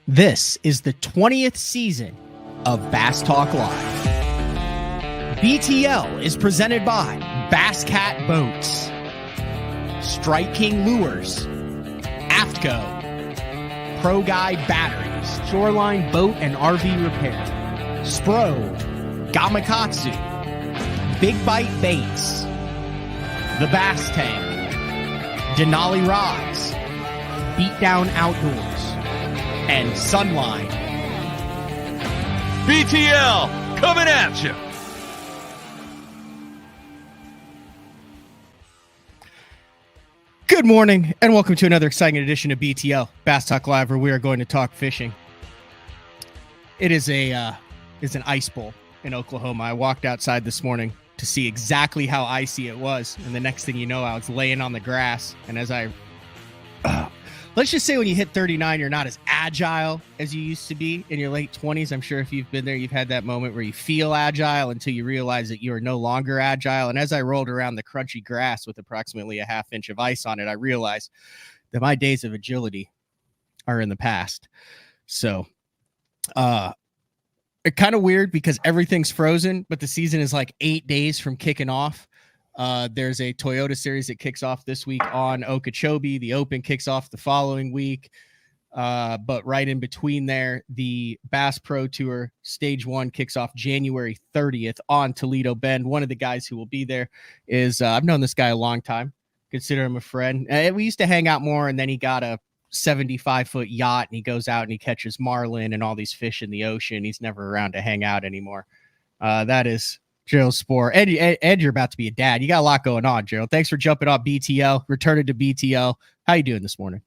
This is the 20th season of Bass Talk Live. BTL is presented by Bass Cat Boats, Strike King Lures, AFTCO, Pro Guide Batteries, Shoreline Boat and RV Repair, Spro, Gamakatsu, Big Bite Baits, The Bass Tank, Denali Rods, Beatdown Outdoors, and Sunline. BTL coming at you. Good morning, and welcome to another exciting edition of BTL, Bass Talk Live, where we are going to talk fishing. It is an ice bowl in Oklahoma. I walked outside this morning to see exactly how icy it was, and the next thing you know, I was laying on the grass, and as I... let's just say when you hit 39, you're not as agile as you used to be in your late 20s. I'm sure if you've been there, you've had that moment where you feel agile until you realize that you are no longer agile. And as I rolled around the crunchy grass with approximately a half inch of ice on it, I realized that my days of agility are in the past. So it's kind of weird because everything's frozen, but the season is like 8 days from kicking off. There's a Toyota series that kicks off this week on Okeechobee. The Open kicks off the following week. But right in between there, the Bass Pro Tour Stage 1 kicks off January 30th on Toledo Bend. One of the guys who will be there is, I've known this guy a long time, consider him a friend. We used to hang out more, and then he got a 75-foot yacht, and he goes out and he catches marlin and all these fish in the ocean. He's never around to hang out anymore. That is Gerald Spohrer. Ed, you're about to be a dad. You got a lot going on, Gerald. Thanks for jumping off BTL, returning to BTL. How you doing this morning?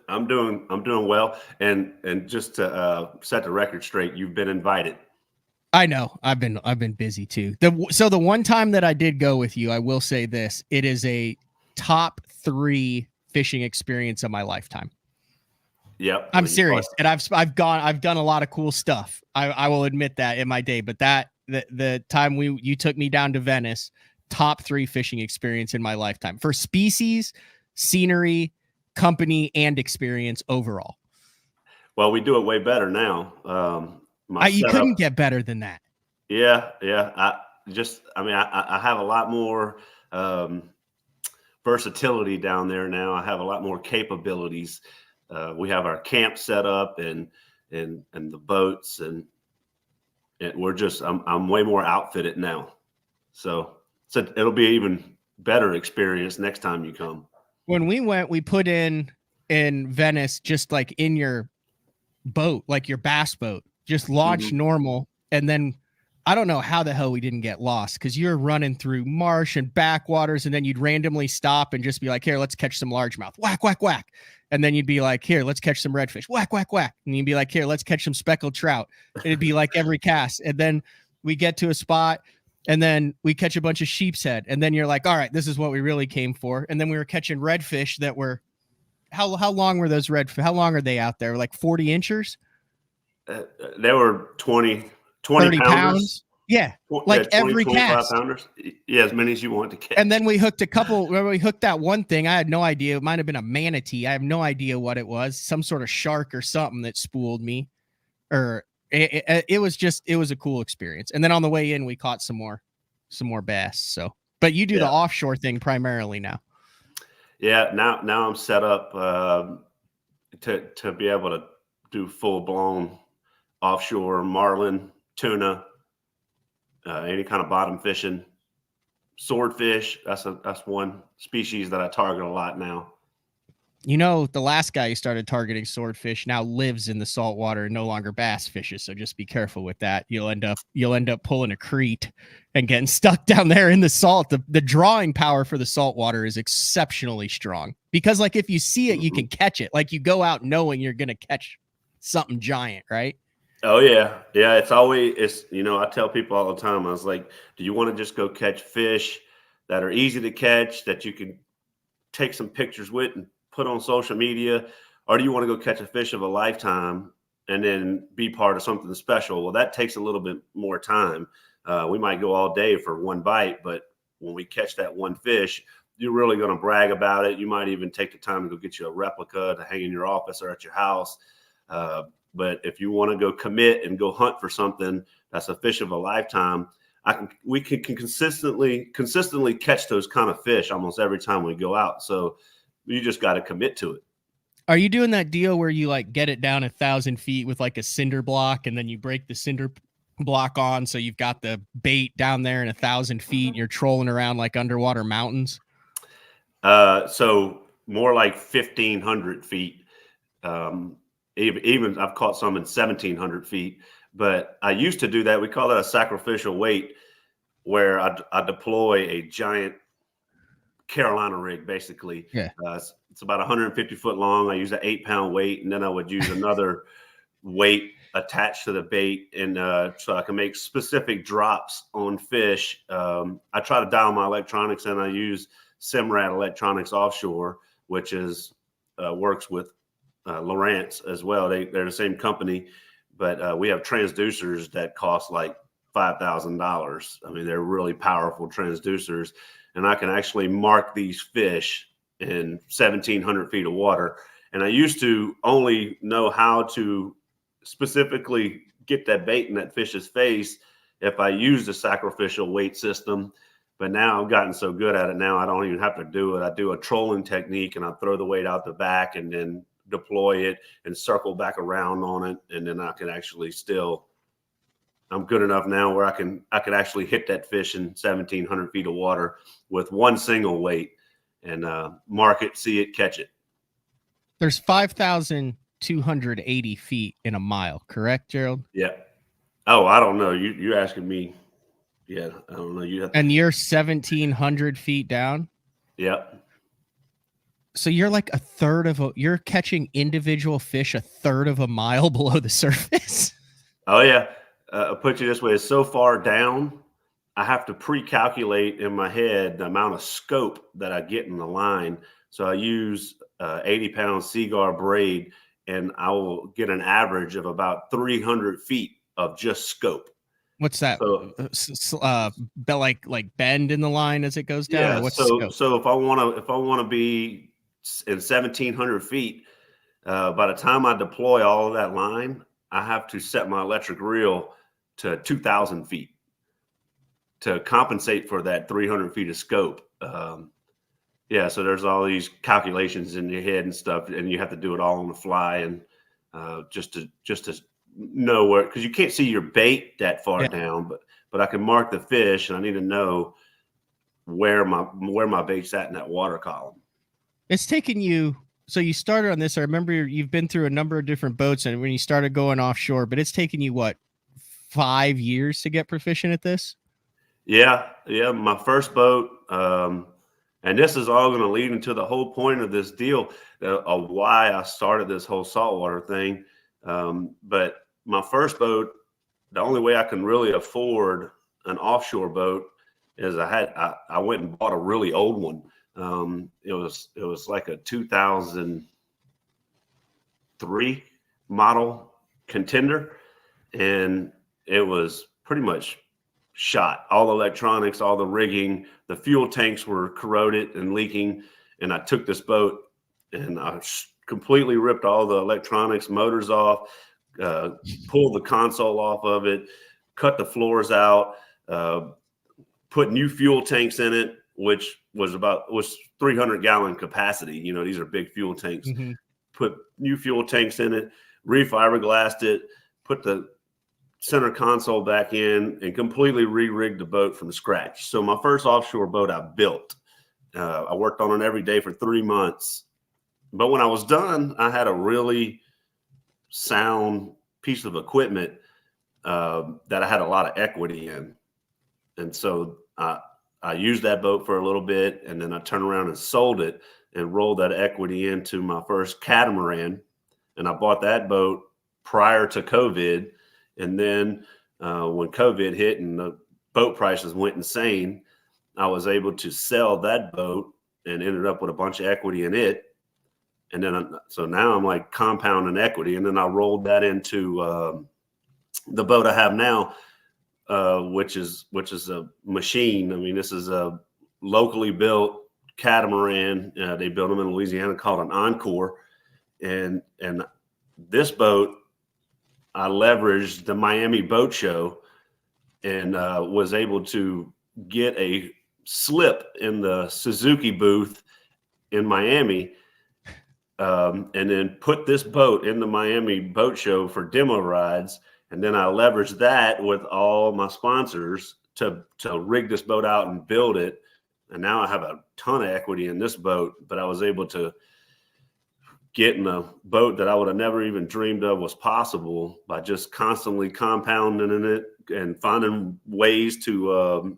I'm doing well. And just to set the record straight, you've been invited. I know. I've been busy too. So the one time that I did go with you, I will say this: it is a top 3 fishing experience of my lifetime. Yep. I'm serious, and I've done a lot of cool stuff. I will admit that in my day, but the time you took me down to Venice, top 3 fishing experience in my lifetime for species, scenery, company, and experience overall. Well, we do it way better now. You couldn't get better than that. Yeah. I have a lot more versatility down there now. I have a lot more capabilities. We have our camp set up and the boats and I'm way more outfitted now. So it'll be an even better experience next time you come. When we went, we put in Venice, just like in your boat, like your bass boat, just launch normal. And then I don't know how the hell we didn't get lost, because you're running through marsh and backwaters, and then you'd randomly stop and just be like, here, let's catch some largemouth. Whack, whack, whack. And then you'd be like, here, let's catch some redfish. Whack, whack, whack. And you'd be like, here, let's catch some speckled trout. It'd be like every cast. And then we get to a spot, and then we catch a bunch of sheep's head. And then you're like, all right, this is what we really came for. And then we were catching redfish that were, how long were those redfish? How long are they out there? Like 40 inchers? They were 20 pounds. Yeah. Like 20, every cast. Pounders. Yeah, as many as you want to catch. And then we hooked we hooked that one thing. I had no idea. It might have been a manatee. I have no idea what it was. Some sort of shark or something that spooled me. Or it was a cool experience. And then on the way in, we caught some more bass. So, but you do the offshore thing primarily now. Yeah. Now I'm set up to be able to do full blown offshore marlin, tuna, any kind of bottom fishing, swordfish. That's one species that I target a lot now. You know, the last guy who started targeting swordfish now lives in the salt water and no longer bass fishes. So just be careful with that. You'll end up pulling a crete and getting stuck down there in the salt. The drawing power for the salt water is exceptionally strong, because like if you see it, you can catch it. Like you go out knowing you're going to catch something giant, right? Oh yeah. It's I tell people all the time, I was like, do you want to just go catch fish that are easy to catch, that you can take some pictures with and put on social media, or do you want to go catch a fish of a lifetime and then be part of something special? Well, that takes a little bit more time. We might go all day for one bite, but when we catch that one fish, you're really going to brag about it. You might even take the time to go get you a replica to hang in your office or at your house. But if you want to go commit and go hunt for something that's a fish of a lifetime, we can consistently catch those kind of fish almost every time we go out. So you just got to commit to it. Are you doing that deal where you like get it down 1,000 feet with like a cinder block and then you break the cinder block on, so you've got the bait down there in 1,000 feet and you're trolling around like underwater mountains? So more like 1,500 feet. Even I've caught some in 1,700 feet, but I used to do that. We call that a sacrificial weight, where I deploy a giant Carolina rig, basically. Yeah. It's about 150 foot long. I use an 8-pound weight, and then I would use another weight attached to the bait, and so I can make specific drops on fish. I try to dial my electronics, and I use Simrad Electronics Offshore, which is works with Lowrance as well. They're the same company, but we have transducers that cost like $5,000. I mean, they're really powerful transducers, and I can actually mark these fish in 1,700 feet of water. And I used to only know how to specifically get that bait in that fish's face if I used a sacrificial weight system. But now I've gotten so good at it now, I don't even have to do it. I do a trolling technique, and I throw the weight out the back and then deploy it and circle back around on it. And then I can actually I'm good enough now where I can actually hit that fish in 1,700 feet of water with one single weight and mark it, see it, catch it. There's 5,280 feet in a mile, correct, Gerald? Yeah. Oh, I don't know. You're asking me. Yeah, I don't know. And you're 1,700 feet down? Yep. So you're like you're catching individual fish a third of a mile below the surface? Oh, yeah. I'll put you this way. It's so far down, I have to pre-calculate in my head the amount of scope that I get in the line. So I use 80-pound Seaguar braid, and I will get an average of about 300 feet of just scope. What's that? So, like bend in the line as it goes down? Yeah. Or what's so if I want to be in 1,700 feet, by the time I deploy all of that line, I have to set my electric reel to 2,000 feet to compensate for that 300 feet of scope. Yeah, so there's all these calculations in your head and stuff, and you have to do it all on the fly, and just to know where, because you can't see your bait that far down, but I can mark the fish, and I need to know where my bait's at in that water column. It's taken you. So you started on this. I remember you've been through a number of different boats, and when you started going offshore, but it's taken you what, 5 years to get proficient at this? Yeah. My first boat, and this is all going to lead into the whole point of this deal of why I started this whole saltwater thing. But my first boat, the only way I can really afford an offshore boat is I went and bought a really old one. It was like a 2003 model contender, and it was pretty much shot. All the electronics, all the rigging, the fuel tanks were corroded and leaking. And I took this boat and I completely ripped all the electronics, motors off, pulled the console off of it, cut the floors out, put new fuel tanks in it, which was 300-gallon capacity. You know, these are big fuel tanks. Mm-hmm. Put new fuel tanks in it, refiberglassed it, put the center console back in, and completely re-rigged the boat from scratch. So my first offshore boat I built. I worked on it every day for 3 months. But when I was done, I had a really sound piece of equipment that I had a lot of equity in. And so I used that boat for a little bit, and then I turned around and sold it and rolled that equity into my first catamaran. And I bought that boat prior to COVID. And then when COVID hit and the boat prices went insane, I was able to sell that boat and ended up with a bunch of equity in it. And then so now I'm like compounding equity. And then I rolled that into the boat I have now, which is a machine. I mean, this is a locally built catamaran. They built them in Louisiana, called an Encore, and this boat, I leveraged the Miami Boat Show and was able to get a slip in the Suzuki booth in Miami, and then put this boat in the Miami Boat Show for demo rides. And then I leveraged that with all my sponsors to rig this boat out and build it. And now I have a ton of equity in this boat, but I was able to get in a boat that I would have never even dreamed of was possible by just constantly compounding in it and finding ways to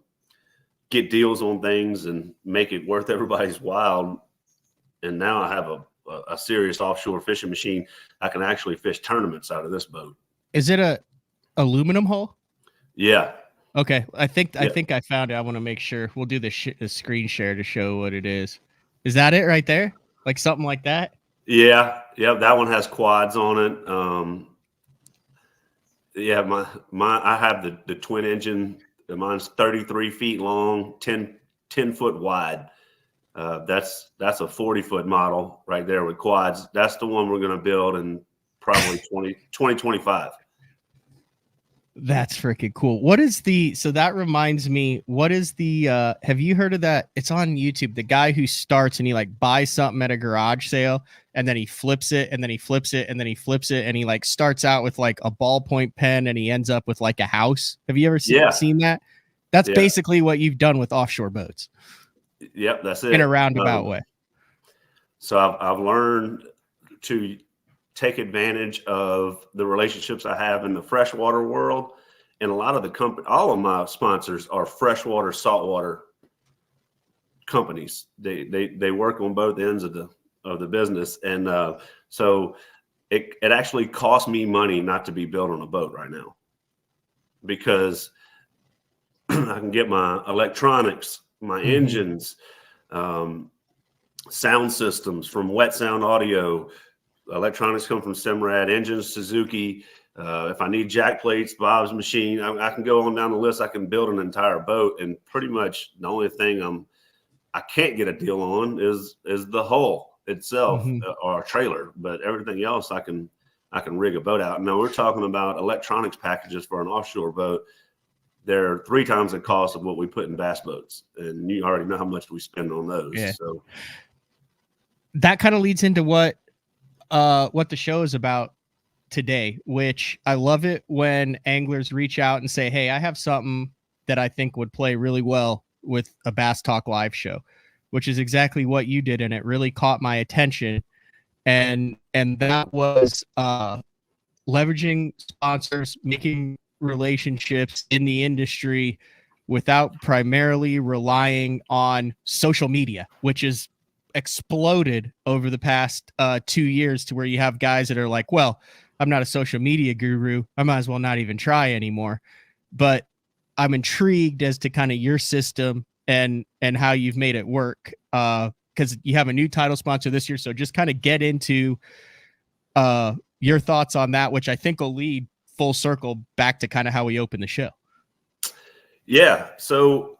get deals on things and make it worth everybody's while. And now I have a serious offshore fishing machine. I can actually fish tournaments out of this boat. Is it a aluminum hull? Yeah. Okay. I think I found it. I want to make sure. We'll do the screen share to show what it is. Is that it right there? Like something like that? Yeah. That one has quads on it. Yeah. I have the twin engine. Mine's 33 feet long, 10 foot wide. That's a 40-foot model right there with quads. That's the one we're going to build in probably 2025. That's freaking cool. So that reminds me, what is have you heard of that? It's on YouTube. The guy who starts and he like buys something at a garage sale and then he flips it and then he flips it and then he flips it and he like starts out with like a ballpoint pen and he ends up with like a house. Have you ever seen that? That's basically what you've done with offshore boats. Yep, that's it. In a roundabout way. So I've learned to take advantage of the relationships I have in the freshwater world, and a lot of all of my sponsors are freshwater, saltwater companies. They work on both ends of the business, and so it actually costs me money not to be building a boat right now, because I can get my electronics, my engines, sound systems from Wet Sound Audio. Electronics come from Simrad, engines, Suzuki. If I need jack plates, Bob's Machine, I can go on down the list. I can build an entire boat, and pretty much the only thing I can't get a deal on is the hull itself or a trailer. But everything else I can rig a boat out. Now we're talking about electronics packages for an offshore boat. They're 3 times the cost of what we put in bass boats, and you already know how much we spend on those. Yeah. So that kind of leads into what the show is about today, which I love it when anglers reach out and say, hey, I have something that I think would play really well with a Bass Talk Live show, which is exactly what you did. And it really caught my attention. And that was leveraging sponsors, making relationships in the industry without primarily relying on social media, which is exploded over the past 2 years to where you have guys that are like, well, I'm not a social media guru. I might as well not even try anymore. But I'm intrigued as to kind of your system and how you've made it work, because you have a new title sponsor this year. So just kind of get into your thoughts on that, which I think will lead full circle back to kind of how we open the show. Yeah. So,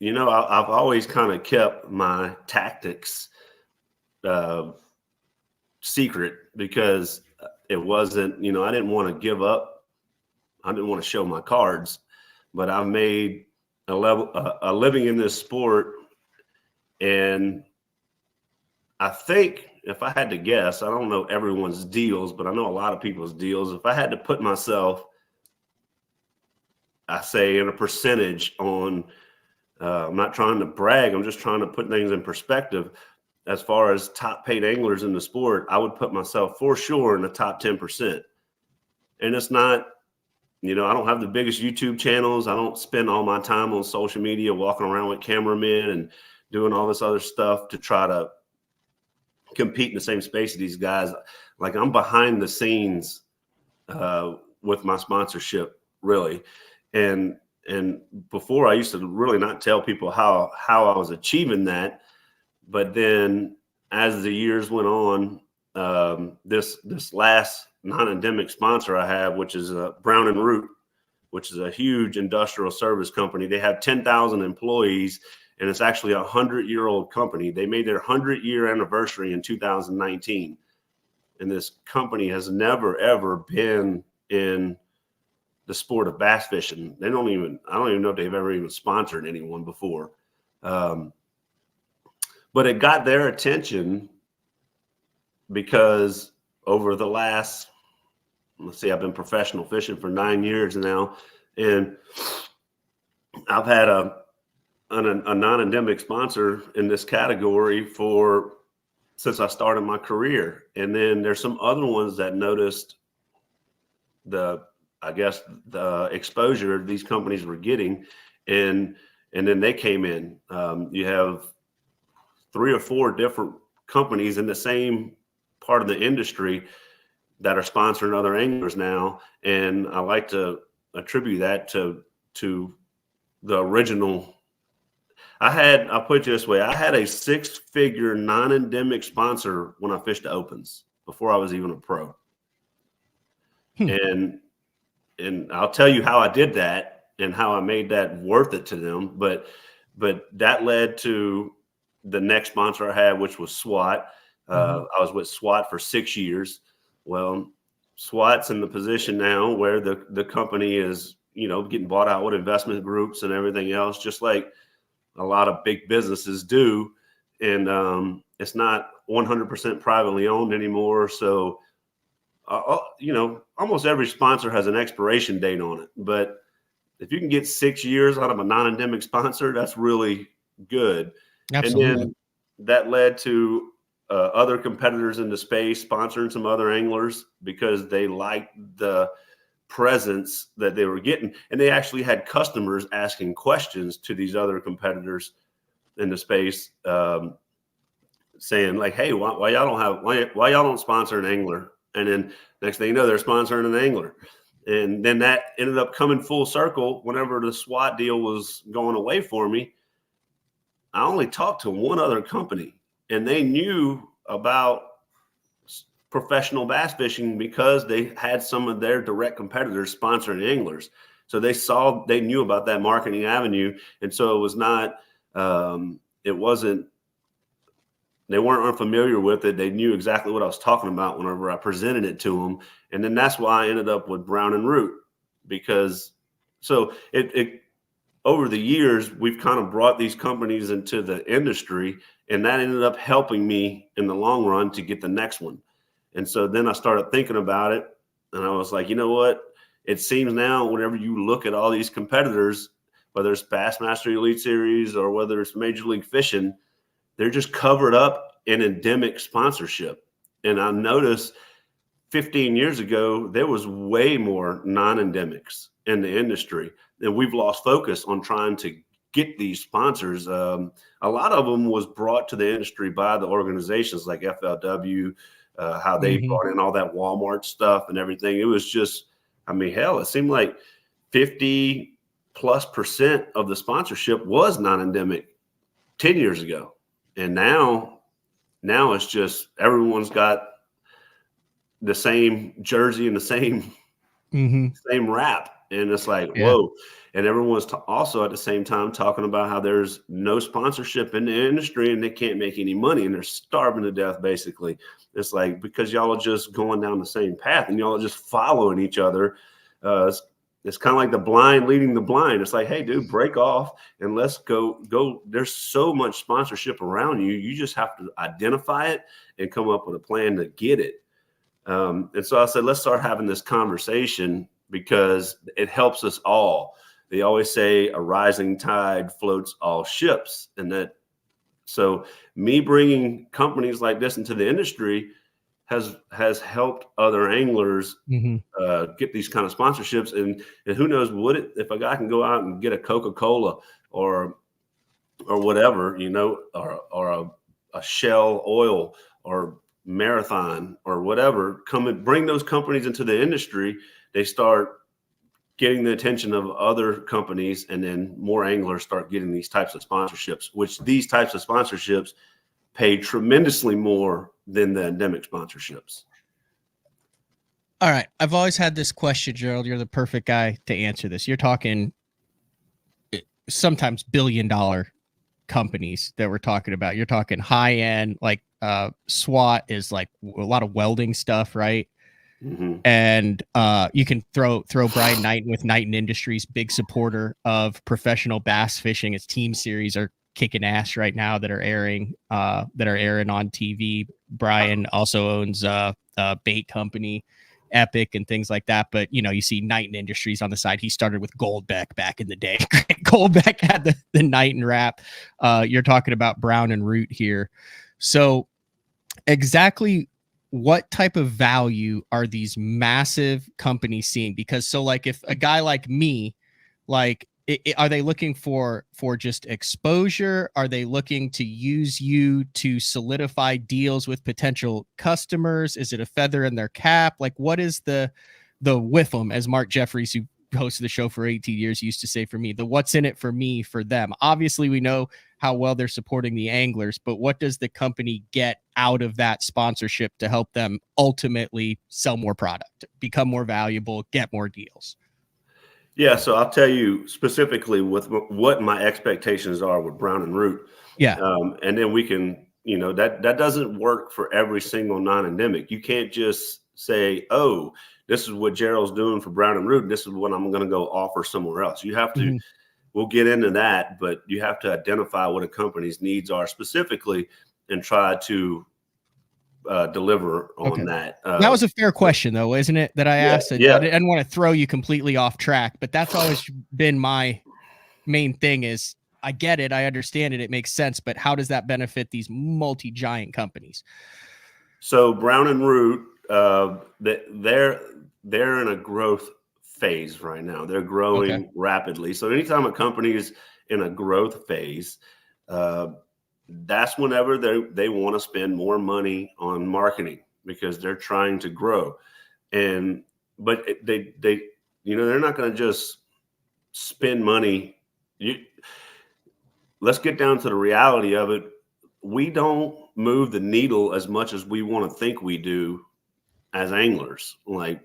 I've always kind of kept my tactics secret, because it wasn't, I didn't want to give up. I didn't want to show my cards, but I've made a living in this sport. And I think, if I had to guess, I don't know everyone's deals, but I know a lot of people's deals. If I had to put myself, I say, in a percentage on, I'm not trying to brag, I'm just trying to put things in perspective. As far as top paid anglers in the sport, I would put myself for sure in the top 10%. And it's not, I don't have the biggest YouTube channels. I don't spend all my time on social media walking around with cameramen and doing all this other stuff to try to compete in the same space as these guys. Like, I'm behind the scenes with my sponsorship, really. And before, I used to really not tell people how I was achieving that. But then as the years went on, this last non-endemic sponsor I have, which is Brown and Root, which is a huge industrial service company. They have 10,000 employees, and it's actually a 100-year-old company. They made their 100-year anniversary in 2019. and this company has never ever been in the sport of bass fishing. I don't even know if they've ever even sponsored anyone before. But it got their attention because over the last, let's see, I've been professional fishing for 9 years now, and I've had a non-endemic sponsor in this category since I started my career. And then there's some other ones that noticed the exposure these companies were getting, and then they came in. You have 3 or 4 different companies in the same part of the industry that are sponsoring other anglers now, and I like to attribute that to the original. I'll put it this way: I had a 6-figure non-endemic sponsor when I fished the opens before I was even a pro. And I'll tell you how I did that and how I made that worth it to them. But that led to the next sponsor I had, which was SWAT. I was with SWAT for 6 years. Well, SWAT's in the position now where the company is, getting bought out with investment groups and everything else, just like a lot of big businesses do. And it's not 100% privately owned anymore. So, almost every sponsor has an expiration date on it. But if you can get 6 years out of a non-endemic sponsor, that's really good. Absolutely. And then that led to other competitors in the space sponsoring some other anglers because they liked the presence that they were getting. And they actually had customers asking questions to these other competitors in the space, saying like, hey, why y'all don't sponsor an angler? And then next thing you know, they're sponsoring an angler. And then that ended up coming full circle. Whenever the SWAT deal was going away for me, I only talked to one other company, and they knew about professional bass fishing because they had some of their direct competitors sponsoring anglers. So they knew about that marketing avenue. And so it was not, they weren't unfamiliar with it. They knew exactly what I was talking about whenever I presented it to them. And then that's why I ended up with Brown and Root, because it over the years, we've kind of brought these companies into the industry, and that ended up helping me in the long run to get the next one. And so then I started thinking about it, and I was like, you know what? It seems now whenever you look at all these competitors, whether it's Bassmaster Elite Series or whether it's Major League Fishing, they're just covered up in endemic sponsorship. And I noticed 15 years ago, there was way more non-endemics in the industry. And we've lost focus on trying to get these sponsors. A lot of them was brought to the industry by the organizations like FLW, how they brought in all that Walmart stuff and everything. It was just, hell, it seemed like 50+% of the sponsorship was non-endemic 10 years ago. And now it's just everyone's got the same jersey and the same wrap. And it's like, whoa. And everyone's also at the same time talking about how there's no sponsorship in the industry and they can't make any money and they're starving to death, basically. It's like, because y'all are just going down the same path and y'all are just following each other. It's kind of like the blind leading the blind. It's like, hey, dude, break off and let's go. There's so much sponsorship around you. You just have to identify it and come up with a plan to get it. And so I said, let's start having this conversation because it helps us all. They always say a rising tide floats all ships. So me bringing companies like this into the industry has helped other anglers get these kind of sponsorships. And who knows if a guy can go out and get a Coca-Cola or whatever, or a Shell Oil or Marathon or whatever, come and bring those companies into the industry, they start getting the attention of other companies, and then more anglers start getting these types of sponsorships, which these types of sponsorships pay tremendously more than the endemic sponsorships. All right. I've always had this question, Gerald. You're the perfect guy to answer this. You're talking sometimes $1 billion companies that we're talking about. You're talking high end, like SWAT is like a lot of welding stuff, right? Mm-hmm. And you can throw Brian Knighton with Knighton Industries, big supporter of professional bass fishing. His team series are kicking ass right now that are airing on TV. Brian also owns a bait company, Epic, and things like that. But you see Knighton Industries on the side. He started with Goldbeck back in the day. Goldbeck had the Knighton wrap. You're talking about Brown and Root here. So exactly what type of value are these massive companies seeing? Because like if a guy like me, like are they looking for just exposure? Are they looking to use you to solidify deals with potential customers? Is it a feather in their cap? Like what is the whiffum, as Mark Jeffries, who hosted the show for 18 years, used to say for me, the what's in it for me for them? Obviously we know how well they're supporting the anglers, but what does the company get out of that sponsorship to help them ultimately sell more product, become more valuable, get more deals? Yeah, so I'll tell you specifically with what my expectations are with Brown and Root. Yeah. And then we can, that doesn't work for every single non-endemic. You can't just say, oh, this is what Gerald's doing for Brown and Root, and this is what I'm going to go offer somewhere else. You have to, we'll get into that, but you have to identify what a company's needs are specifically and try to deliver on that. That was a fair question, though, isn't it? That I asked. Yeah. I didn't want to throw you completely off track, but that's always been my main thing is I get it. I understand it. It makes sense. But how does that benefit these multi-giant companies? So Brown and Root, they're in a growth phase right now. They're growing rapidly. So anytime a company is in a growth phase, that's whenever they want to spend more money on marketing because they're trying to grow. But they're not going to just spend money. Let's get down to the reality of it. We don't move the needle as much as we want to think we do as anglers. Like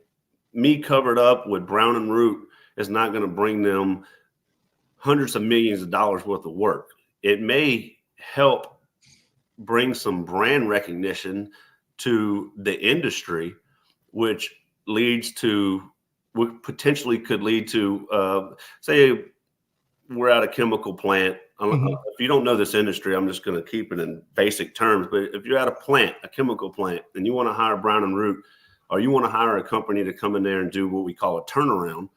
me covered up with Brown and Root is not going to bring them hundreds of millions of dollars worth of work. It may help bring some brand recognition to the industry, which potentially could lead to, say we're at a chemical plant. If you don't know this industry, I'm just going to keep it in basic terms. But if you're at a chemical plant, and you want to hire Brown and Root, or you want to hire a company to come in there and do what we call a turnaround,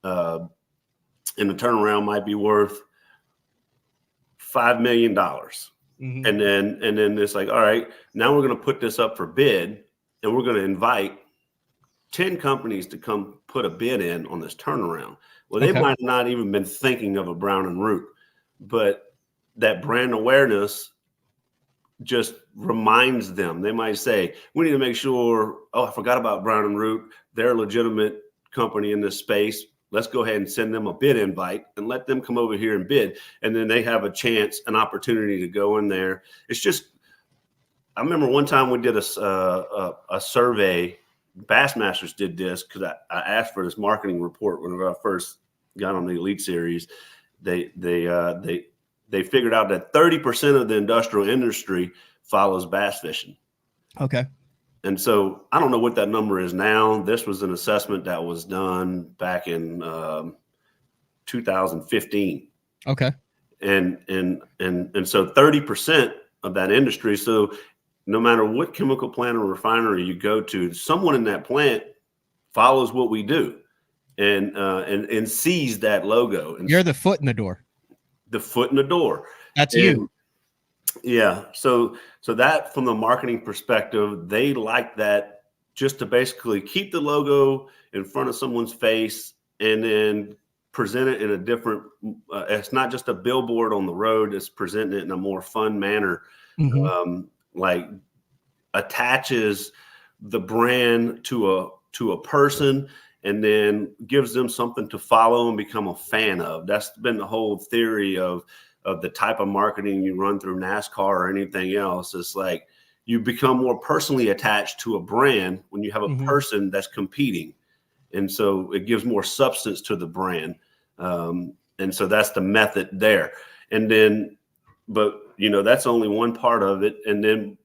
and the turnaround might be worth $5 million. And then it's like, all right, now we're going to put this up for bid, and we're going to invite 10 companies to come put a bid in on this turnaround. Well, they might not even been thinking of a Brown and Root, but that brand awareness just reminds them. They might say, we need to make sure, oh, I forgot about Brown and Root. They're a legitimate company in this space. Let's go ahead and send them a bid invite and let them come over here and bid. And then they have an opportunity to go in there. It's just, I remember one time we did a survey. Bassmasters did this because I asked for this marketing report whenever I first got on the Elite Series. They figured out that 30% of the industrial industry follows bass fishing. Okay. And so I don't know what that number is now. This was an assessment that was done back in 2015. Okay. And so 30% of that industry. So no matter what chemical plant or refinery you go to, someone in that plant follows what we do and sees that logo. And you're the foot in the door. The foot in the door. That's you. Yeah. So that from the marketing perspective, they like that just to basically keep the logo in front of someone's face and then present it in a different, it's not just a billboard on the road, it's presenting it in a more fun manner. Like attaches the brand to a person and then gives them something to follow and become a fan of. That's been the whole theory of the type of marketing you run through NASCAR or anything else. It's like you become more personally attached to a brand when you have a person that's competing. And so it gives more substance to the brand. And so that's the method there. And then, but that's only one part of it. And then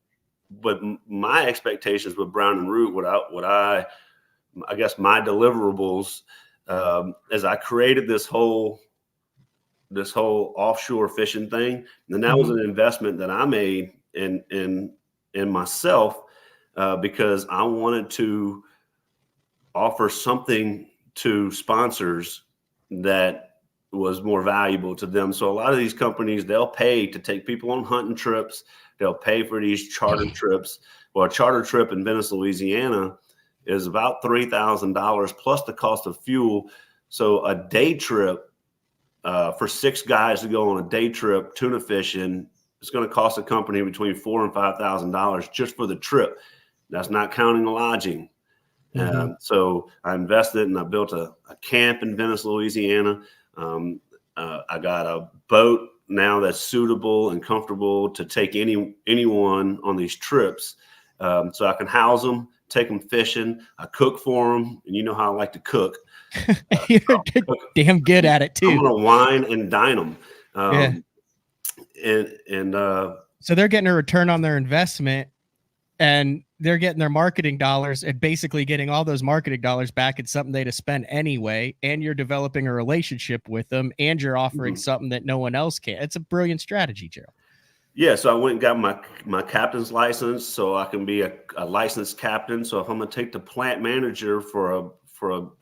my expectations with Brown and Root, I guess my deliverables, as I created this whole offshore fishing thing, and that was an investment that I made in myself, because I wanted to offer something to sponsors that was more valuable to them. So a lot of these companies, they'll pay to take people on hunting trips. They'll pay for these charter trips. Well, a charter trip in Venice, Louisiana is about $3,000 plus the cost of fuel. So a day trip, for 6 guys to go on a day trip tuna fishing, it's going to cost a company between $4,000 and $5,000 just for the trip. That's not counting the lodging. So I invested and I built a camp in Venice, Louisiana. I got a boat now that's suitable and comfortable to take anyone on these trips. So I can house them, take them fishing. I cook for them, and you know how I like to cook. You're damn good at it too. I'm gonna wine and dine them. So they're getting a return on their investment, and they're getting their marketing dollars and basically getting all those marketing dollars back in something they'd spend anyway. And you're developing a relationship with them, and you're offering something that no one else can. It's a brilliant strategy, Gerald. Yeah, so I went and got my captain's license, so I can be a licensed captain. So if I'm gonna take the plant manager for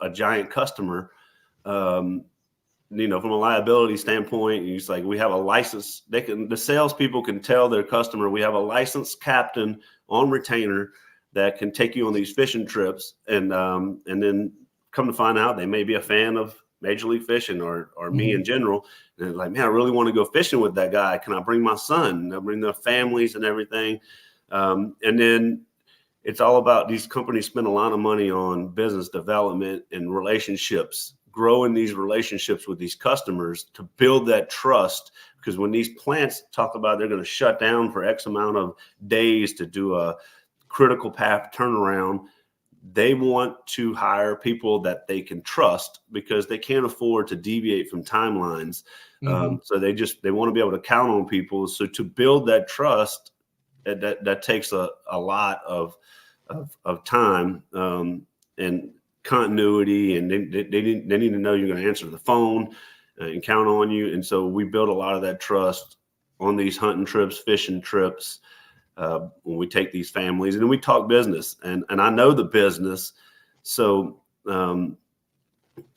a giant customer, from a liability standpoint, it's like we have a license. The salespeople can tell their customer we have a licensed captain on retainer that can take you on these fishing trips, and then come to find out they may be a fan of Major League Fishing or me in general. And they're like, man, I really want to go fishing with that guy. Can I bring my son? And they'll bring their families and everything. And then it's all about, these companies spend a lot of money on business development and relationships, growing these relationships with these customers to build that trust. Because when these plants talk about they're going to shut down for X amount of days to do a critical path turnaround, they want to hire people that they can trust, because they can't afford to deviate from timelines. So they want to be able to count on people. So to build that trust, that takes a lot of time, and continuity, and they need to know you're going to answer the phone and count on you. And so we build a lot of that trust on these hunting trips, fishing trips, when we take these families, and then we talk business, and I know the business. So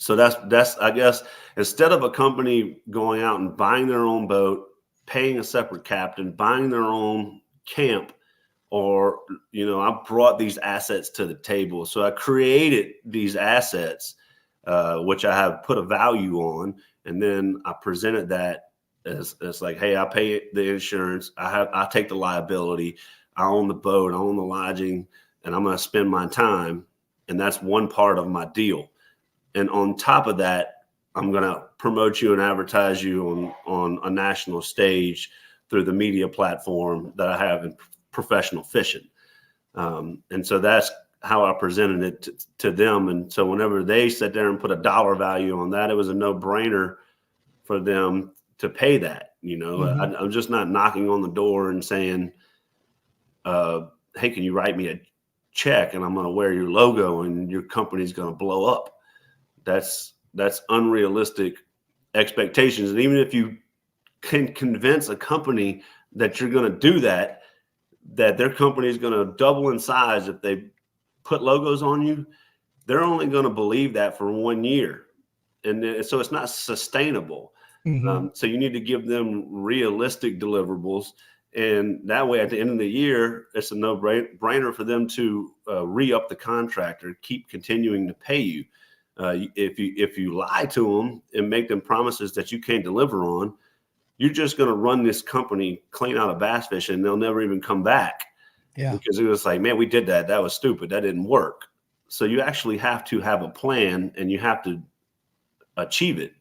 that's, I guess, instead of a company going out and buying their own boat, paying a separate captain, buying their own camp, or, I brought these assets to the table. So I created these assets, which I have put a value on. And then I presented that as like, hey, I pay the insurance. I take the liability. I own the boat. I own the lodging, and I'm going to spend my time. And that's one part of my deal. And on top of that, I'm going to promote you and advertise you on a national stage through the media platform that I have in professional fishing. And so that's how I presented it to them. And so whenever they sat there and put a dollar value on that, it was a no-brainer for them to pay that. I'm just not knocking on the door and saying, hey, can you write me a check and I'm going to wear your logo and your company's going to blow up. That's unrealistic expectations. And even if you can convince a company that you're going to do that their company is going to double in size if they put logos on you, they're only going to believe that for 1 year. And so it's not sustainable. So you need to give them realistic deliverables. And that way, at the end of the year, it's a no-brainer for them to re-up the contract or keep continuing to pay you. If you lie to them and make them promises that you can't deliver on, you're just going to run this company clean out of bass fishing, and they'll never even come back. Yeah. Because it was like, man, we did that. That was stupid. That didn't work. So you actually have to have a plan, and you have to achieve it.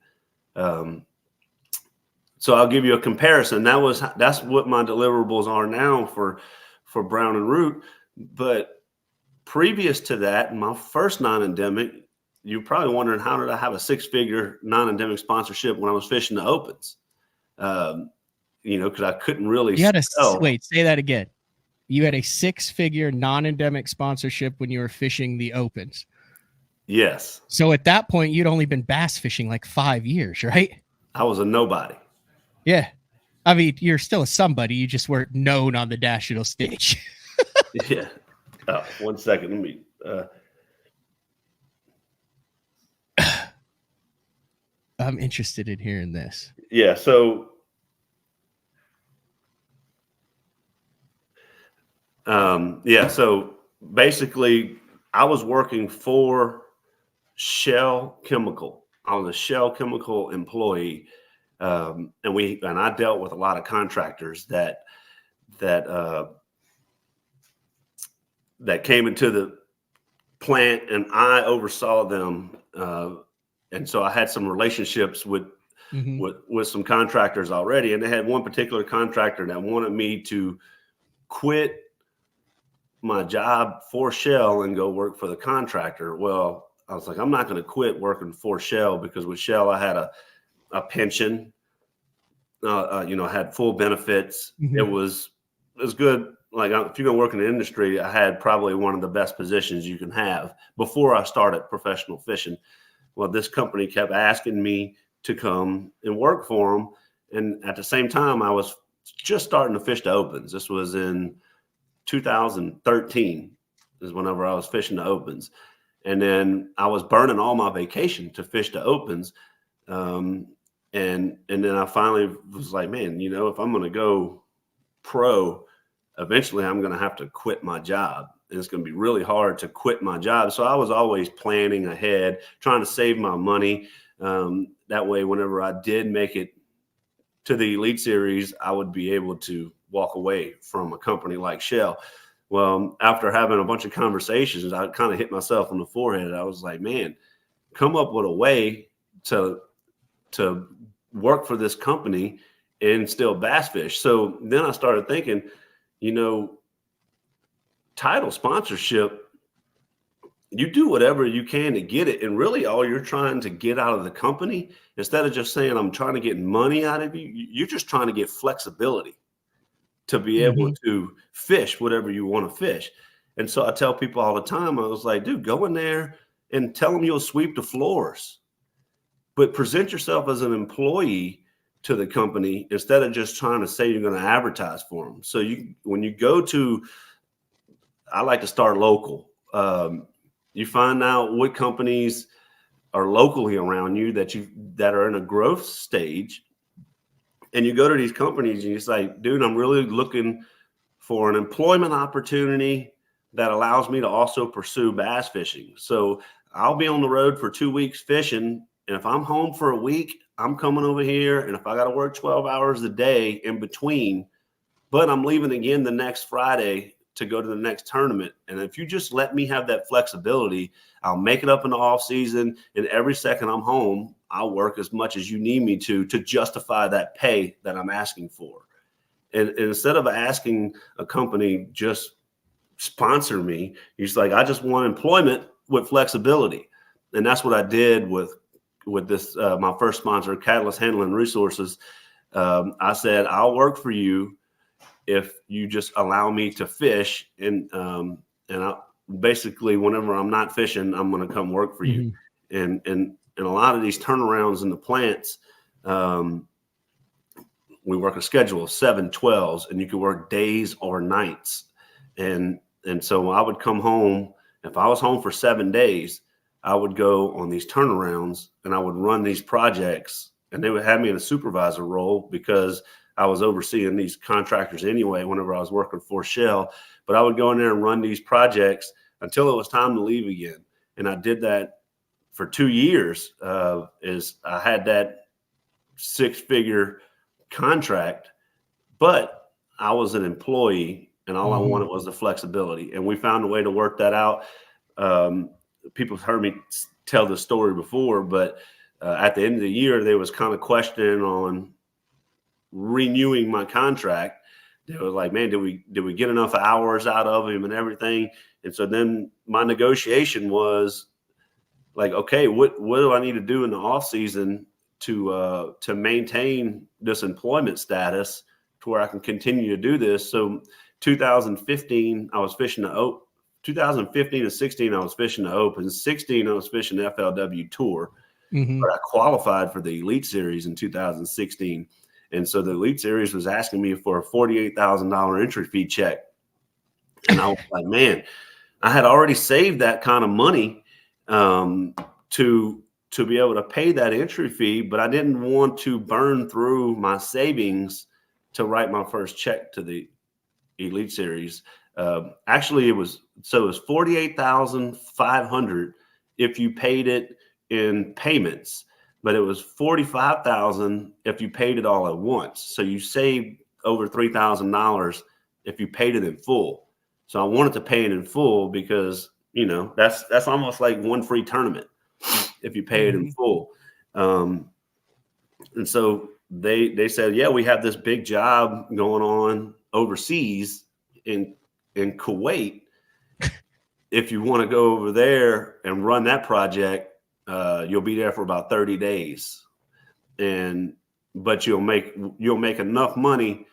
So I'll give you a comparison. That's what my deliverables are now for Brown and Root. But previous to that, my first non-endemic, you're probably wondering, how did I have a 6-figure non-endemic sponsorship when I was fishing the opens? Because I couldn't really. You had to wait. Say that again. You had a 6-figure non-endemic sponsorship when you were fishing the opens. Yes. So at that point, you'd only been bass fishing like 5 years, right? I was a nobody. Yeah. I mean, you're still a somebody. You just weren't known on the national stage. Yeah. 1 second. Let me. I'm interested in hearing this. Yeah. So, So basically, I was working for Shell Chemical. I was a Shell Chemical employee, and I dealt with a lot of contractors that that came into the plant, and I oversaw them. And so I had some relationships with some contractors already, and they had one particular contractor that wanted me to quit my job for Shell and go work for the contractor. Well, I was like, I'm not going to quit working for Shell, because with Shell I had a pension, I had full benefits. It was good. Like, if you're going to work in the industry, I had probably one of the best positions you can have before I started professional fishing. Well, this company kept asking me to come and work for them. And at the same time, I was just starting to fish the opens. This was in 2013 is whenever I was fishing the opens. And then I was burning all my vacation to fish the opens. And then I finally was like, man, if I'm going to go pro, eventually I'm going to have to quit my job. And it's going to be really hard to quit my job. So I was always planning ahead, trying to save my money. That way, whenever I did make it to the Elite Series, I would be able to walk away from a company like Shell. Well, after having a bunch of conversations, I kind of hit myself on the forehead. I was like, man, come up with a way to work for this company and still bass fish. So then I started thinking, title sponsorship, you do whatever you can to get it. And really all you're trying to get out of the company, instead of just saying, I'm trying to get money out of you, you're just trying to get flexibility to be able to fish whatever you want to fish. And so I tell people all the time, I was like, dude, go in there and tell them you'll sweep the floors, but present yourself as an employee to the company instead of just trying to say you're going to advertise for them. So when you go to, I like to start local. You find out what companies are locally around you that are in a growth stage. And you go to these companies and you say, dude, I'm really looking for an employment opportunity that allows me to also pursue bass fishing. So I'll be on the road for 2 weeks fishing. And if I'm home for a week, I'm coming over here. And if I got to work 12 hours a day in between, but I'm leaving again the next Friday to go to the next tournament. And if you just let me have that flexibility, I'll make it up in the off season. And every second I'm home, I'll work as much as you need me to justify that pay that I'm asking for. And instead of asking a company, just sponsor me, you're just like, I just want employment with flexibility. And that's what I did with this, my first sponsor, Catalyst Handling Resources. I said, I'll work for you if you just allow me to fish. And basically, whenever I'm not fishing, I'm going to come work for you. And a lot of these turnarounds in the plants, we work a schedule of 7/12s, and you can work days or nights. And so I would come home. If I was home for 7 days, I would go on these turnarounds and I would run these projects, and they would have me in a supervisor role because I was overseeing these contractors anyway whenever I was working for Shell. But I would go in there and run these projects until it was time to leave again. And I did that for 2 years. Is I had that 6-figure contract, but I was an employee, and all I wanted was the flexibility. And we found a way to work that out. People have heard me tell the story before, but at the end of the year, there was kind of questioning on renewing my contract. They were like, man, did we get enough hours out of him and everything? And so then my negotiation was like, okay, what do I need to do in the off season to maintain this employment status to where I can continue to do this? So 2015, I was fishing the 2015 and 16, I was fishing the Open. 16, I was fishing the FLW Tour. But I qualified for the Elite Series in 2016. And so the Elite Series was asking me for a $48,000 entry fee check. And I was like, man, I had already saved that kind of money to be able to pay that entry fee, but I didn't want to burn through my savings to write my first check to the Elite Series. Actually, it was $48,500 if you paid it in payments, but it was $45,000 if you paid it all at once. So you saved over $3,000 if you paid it in full. So I wanted to pay it in full because, you know, that's almost like one free tournament if you pay it in full. And so they said, yeah, we have this big job going on overseas in Kuwait. If you want to go over there and run that project, you'll be there for about 30 days. But you'll make enough money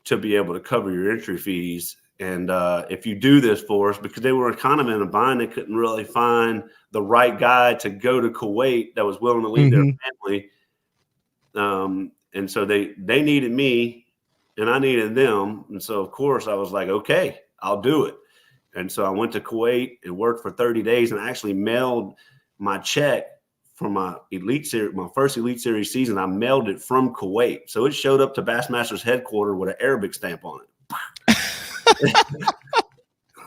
to be able to cover your entry fees. And if you do this for us, because they were kind of in a bind, they couldn't really find the right guy to go to Kuwait that was willing to leave their family. And so they needed me and I needed them. And so, of course, I was like, okay, I'll do it. And so I went to Kuwait and worked for 30 days and I actually mailed my check for my Elite Series, my first Elite Series season. I mailed it from Kuwait. So it showed up to Bassmasters headquarters with an Arabic stamp on it.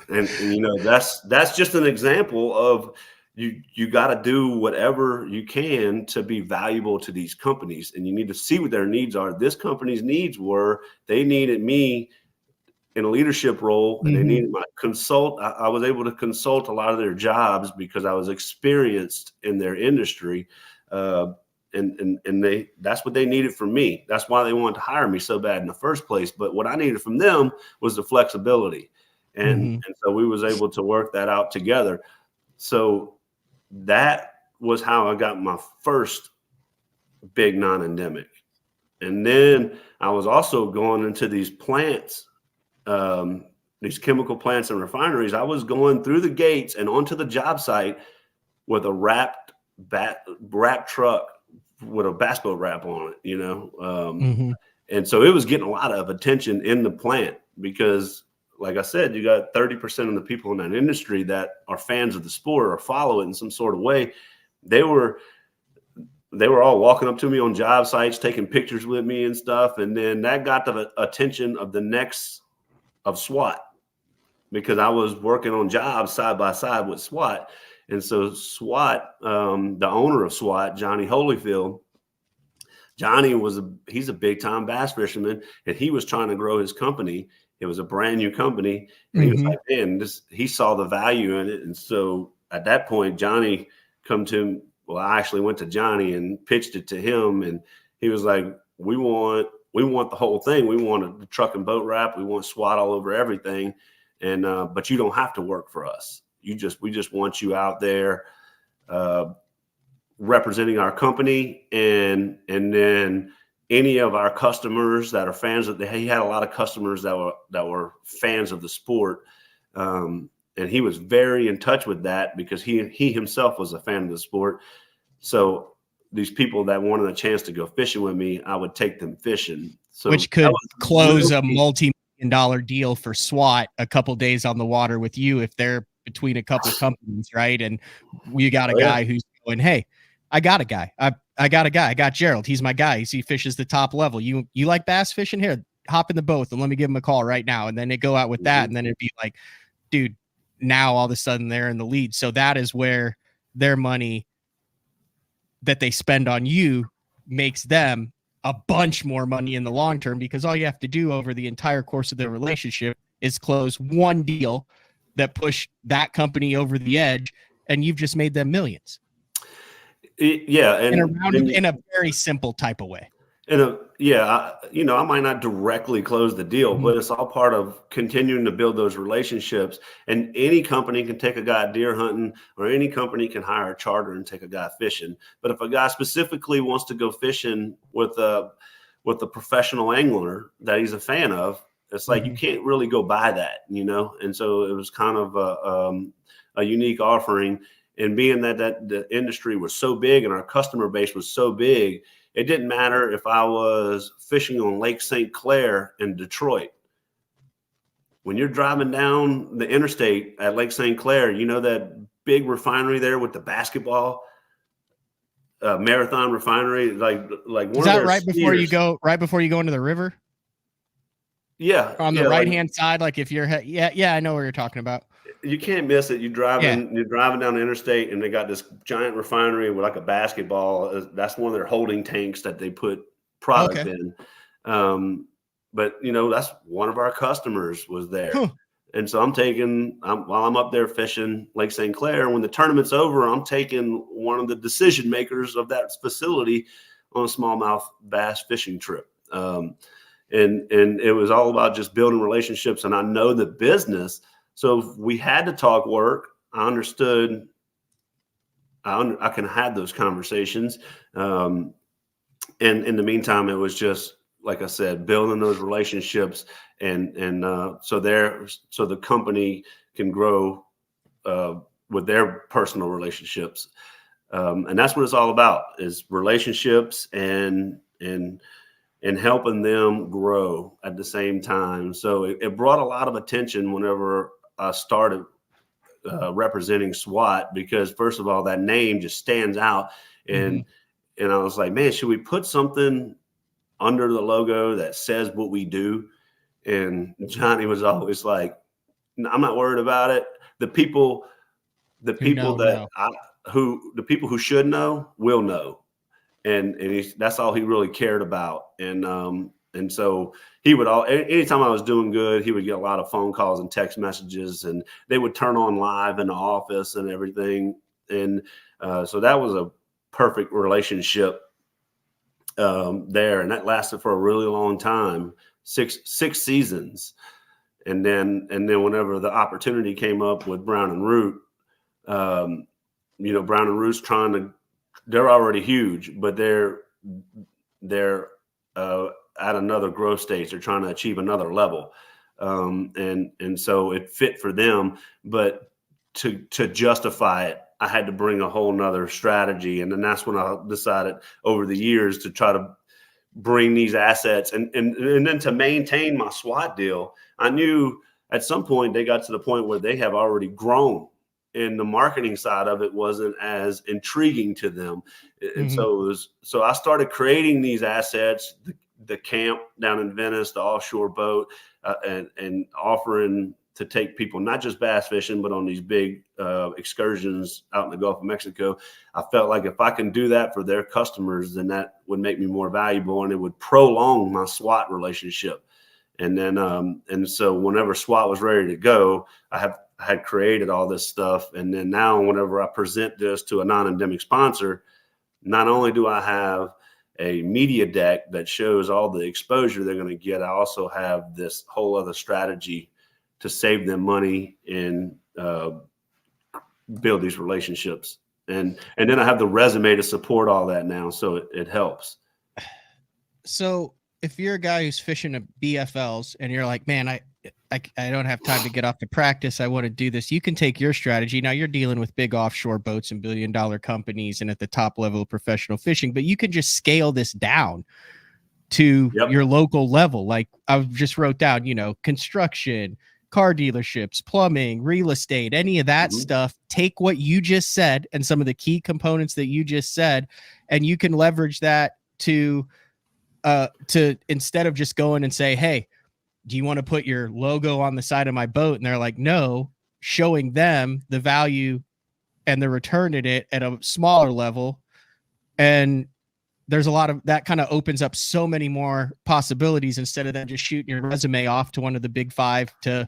and you know, that's just an example of you got to do whatever you can to be valuable to these companies, and you need to see what their needs are. This company's needs were, they needed me in a leadership role, and they needed my consult. I was able to consult a lot of their jobs because I was experienced in their industry. And that's what they needed from me. That's why they wanted to hire me so bad in the first place. But what I needed from them was the flexibility. And so we was able to work that out together. So that was how I got my first big non-endemic. And then I was also going into these plants, these chemical plants and refineries. I was going through the gates and onto the job site with a wrapped truck with a bass boat wrap on it, you know? And so it was getting a lot of attention in the plant because, like I said, you got 30% of the people in that industry that are fans of the sport or follow it in some sort of way. They were all walking up to me on job sites, taking pictures with me and stuff. And then that got the attention of of SWAT, because I was working on jobs side by side with SWAT. And so SWAT, the owner of SWAT, Johnny Holyfield, he's a big time bass fisherman, and he was trying to grow his company. It was a brand new company. And he was like, man, he saw the value in it. And so at that point, Johnny come to him. Well, I actually went to Johnny and pitched it to him. And he was like, we want the whole thing. We want the truck and boat wrap. We want SWAT all over everything. And, but you don't have to work for us. We just want you out there, representing our company, and then any of our customers that are fans of he had a lot of customers that were fans of the sport. And he was very in touch with that because he himself was a fan of the sport. So these people that wanted a chance to go fishing with me, I would take them fishing. So which could close a multi-million-dollar deal for SWAT a couple days on the water with you if they're between a couple companies, right? And we got a guy who's going, hey, I got a guy. I got a guy. I got Gerald. He's my guy. He fishes the top level. You like bass fishing? Here, hop in the boat and let me give him a call right now. And then they go out with that. And then it'd be like, dude, now all of a sudden they're in the lead. So that is where their money that they spend on you makes them a bunch more money in the long term, because all you have to do over the entire course of their relationship is close one deal that pushed that company over the edge, and you've just made them millions. Yeah, and in a very simple type of way. I might not directly close the deal, but it's all part of continuing to build those relationships. And any company can take a guy deer hunting, or any company can hire a charter and take a guy fishing. But if a guy specifically wants to go fishing with a professional angler that he's a fan of, It's like, you can't really go buy that, and so it was kind of a unique offering. And being that the industry was so big and our customer base was so big, it didn't matter if I was fishing on Lake St. Clair in Detroit. When you're driving down the interstate at Lake St. Clair, that big refinery there with the basketball Marathon refinery, like one Is that of right before you go into the river? Yeah, on the right hand side, like if you're I know what you're talking about. You can't miss it. You're driving down the interstate, and they got this giant refinery with like a basketball. That's one of their holding tanks that they put product in. But that's one of our customers was there. And so while I'm up there fishing Lake St. Clair, when the tournament's over, I'm taking one of the decision makers of that facility on a smallmouth bass fishing trip. And it was all about just building relationships. And I know the business. So if we had to talk work, I understood. I can have those conversations. And in the meantime, it was just, like I said, building those relationships and so the company can grow with their personal relationships. And that's what it's all about, is relationships and helping them grow at the same time. So it brought a lot of attention whenever I started representing SWAT, because first of all, that name just stands out. And I was like, man, should we put something under the logo that says what we do? And Johnny was always like, I'm not worried about it. The people who should know will know. And that's all he really cared about. And so he would anytime I was doing good, he would get a lot of phone calls and text messages, and they would turn on live in the office and everything. And so that was a perfect relationship there. And that lasted for a really long time, six seasons. And then whenever the opportunity came up with Brown and Root, Brown and Root's they're already huge, but they're at another growth stage. They're trying to achieve another level. And so it fit for them, but to justify it, I had to bring a whole nother strategy. And then that's when I decided over the years to try to bring these assets and then to maintain my SWAT deal. I knew at some point they got to the point where they have already grown, and the marketing side of it wasn't as intriguing to them. And so I started creating these assets, the camp down in Venice, the offshore boat, and offering to take people, not just bass fishing, but on these big excursions out in the Gulf of Mexico. I felt like if I can do that for their customers, then that would make me more valuable, and it would prolong my SWAT relationship. And then, and so whenever SWAT was ready to go, I had created all this stuff. And then now whenever I present this to a non-endemic sponsor, not only do I have a media deck that shows all the exposure they're going to get, I also have this whole other strategy to save them money and build these relationships. And then I have the resume to support all that now. So it helps. So if you're a guy who's fishing at BFLs and you're like, man, I don't have time to get off to practice, I want to do this, you can take your strategy. Now you're dealing with big offshore boats and billion-dollar companies and at the top level of professional fishing, but you can just scale this down to your local level. Like I just wrote down, construction, car dealerships, plumbing, real estate, any of that stuff. Take what you just said and some of the key components that you just said, and you can leverage that to instead of just going and say, hey, do you want to put your logo on the side of my boat? And they're like, no, showing them the value and the return at it at a smaller level. And there's a lot of that kind of opens up so many more possibilities instead of them just shooting your resume off to one of the big five, to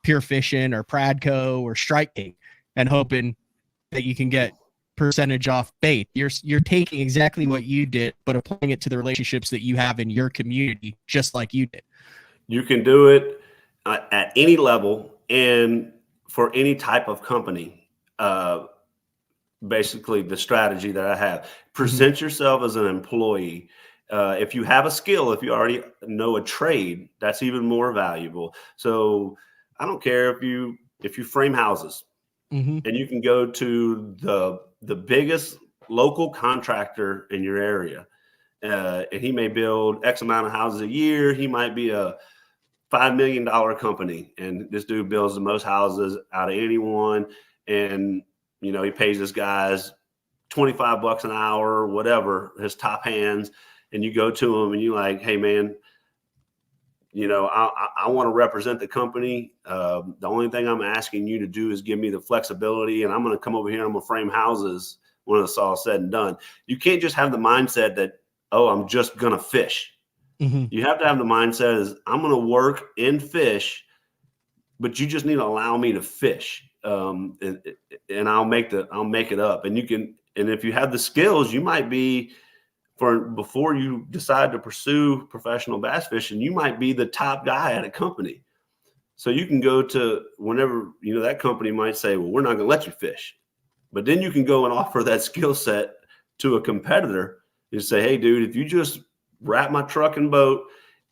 Pure Fishing or Pradco or Strike King, and hoping that you can get percentage off bait. You're taking exactly what you did, but applying it to the relationships that you have in your community, just like you did. You can do it at any level and for any type of company. Basically, the strategy that I have: present yourself as an employee If you have a skill, if you already know a trade, that's even more valuable. So I don't care if you frame houses, Mm-hmm. and you can go to the biggest local contractor in your area, and he may build X amount of houses a year. He might be a $5 million company, and this dude builds the most houses out of anyone. And he pays his guys $25 an hour, whatever, his top hands. And you go to him and you're like, hey man, I want to represent the company. The only thing I'm asking you to do is give me the flexibility, and I'm going to come over here and I'm going to frame houses when it's all said and done. You can't just have the mindset that, oh, I'm just going to fish. Mm-hmm. You have to have the mindset is I'm going to work and fish, but you just need to allow me to fish. And I'll make it up. And if you have the skills, you might be, before you decide to pursue professional bass fishing, you might be the top guy at a company. So you can go to whenever, that company might say, well, we're not going to let you fish. But then you can go and offer that skill set to a competitor and say, hey, dude, if you just wrap my truck and boat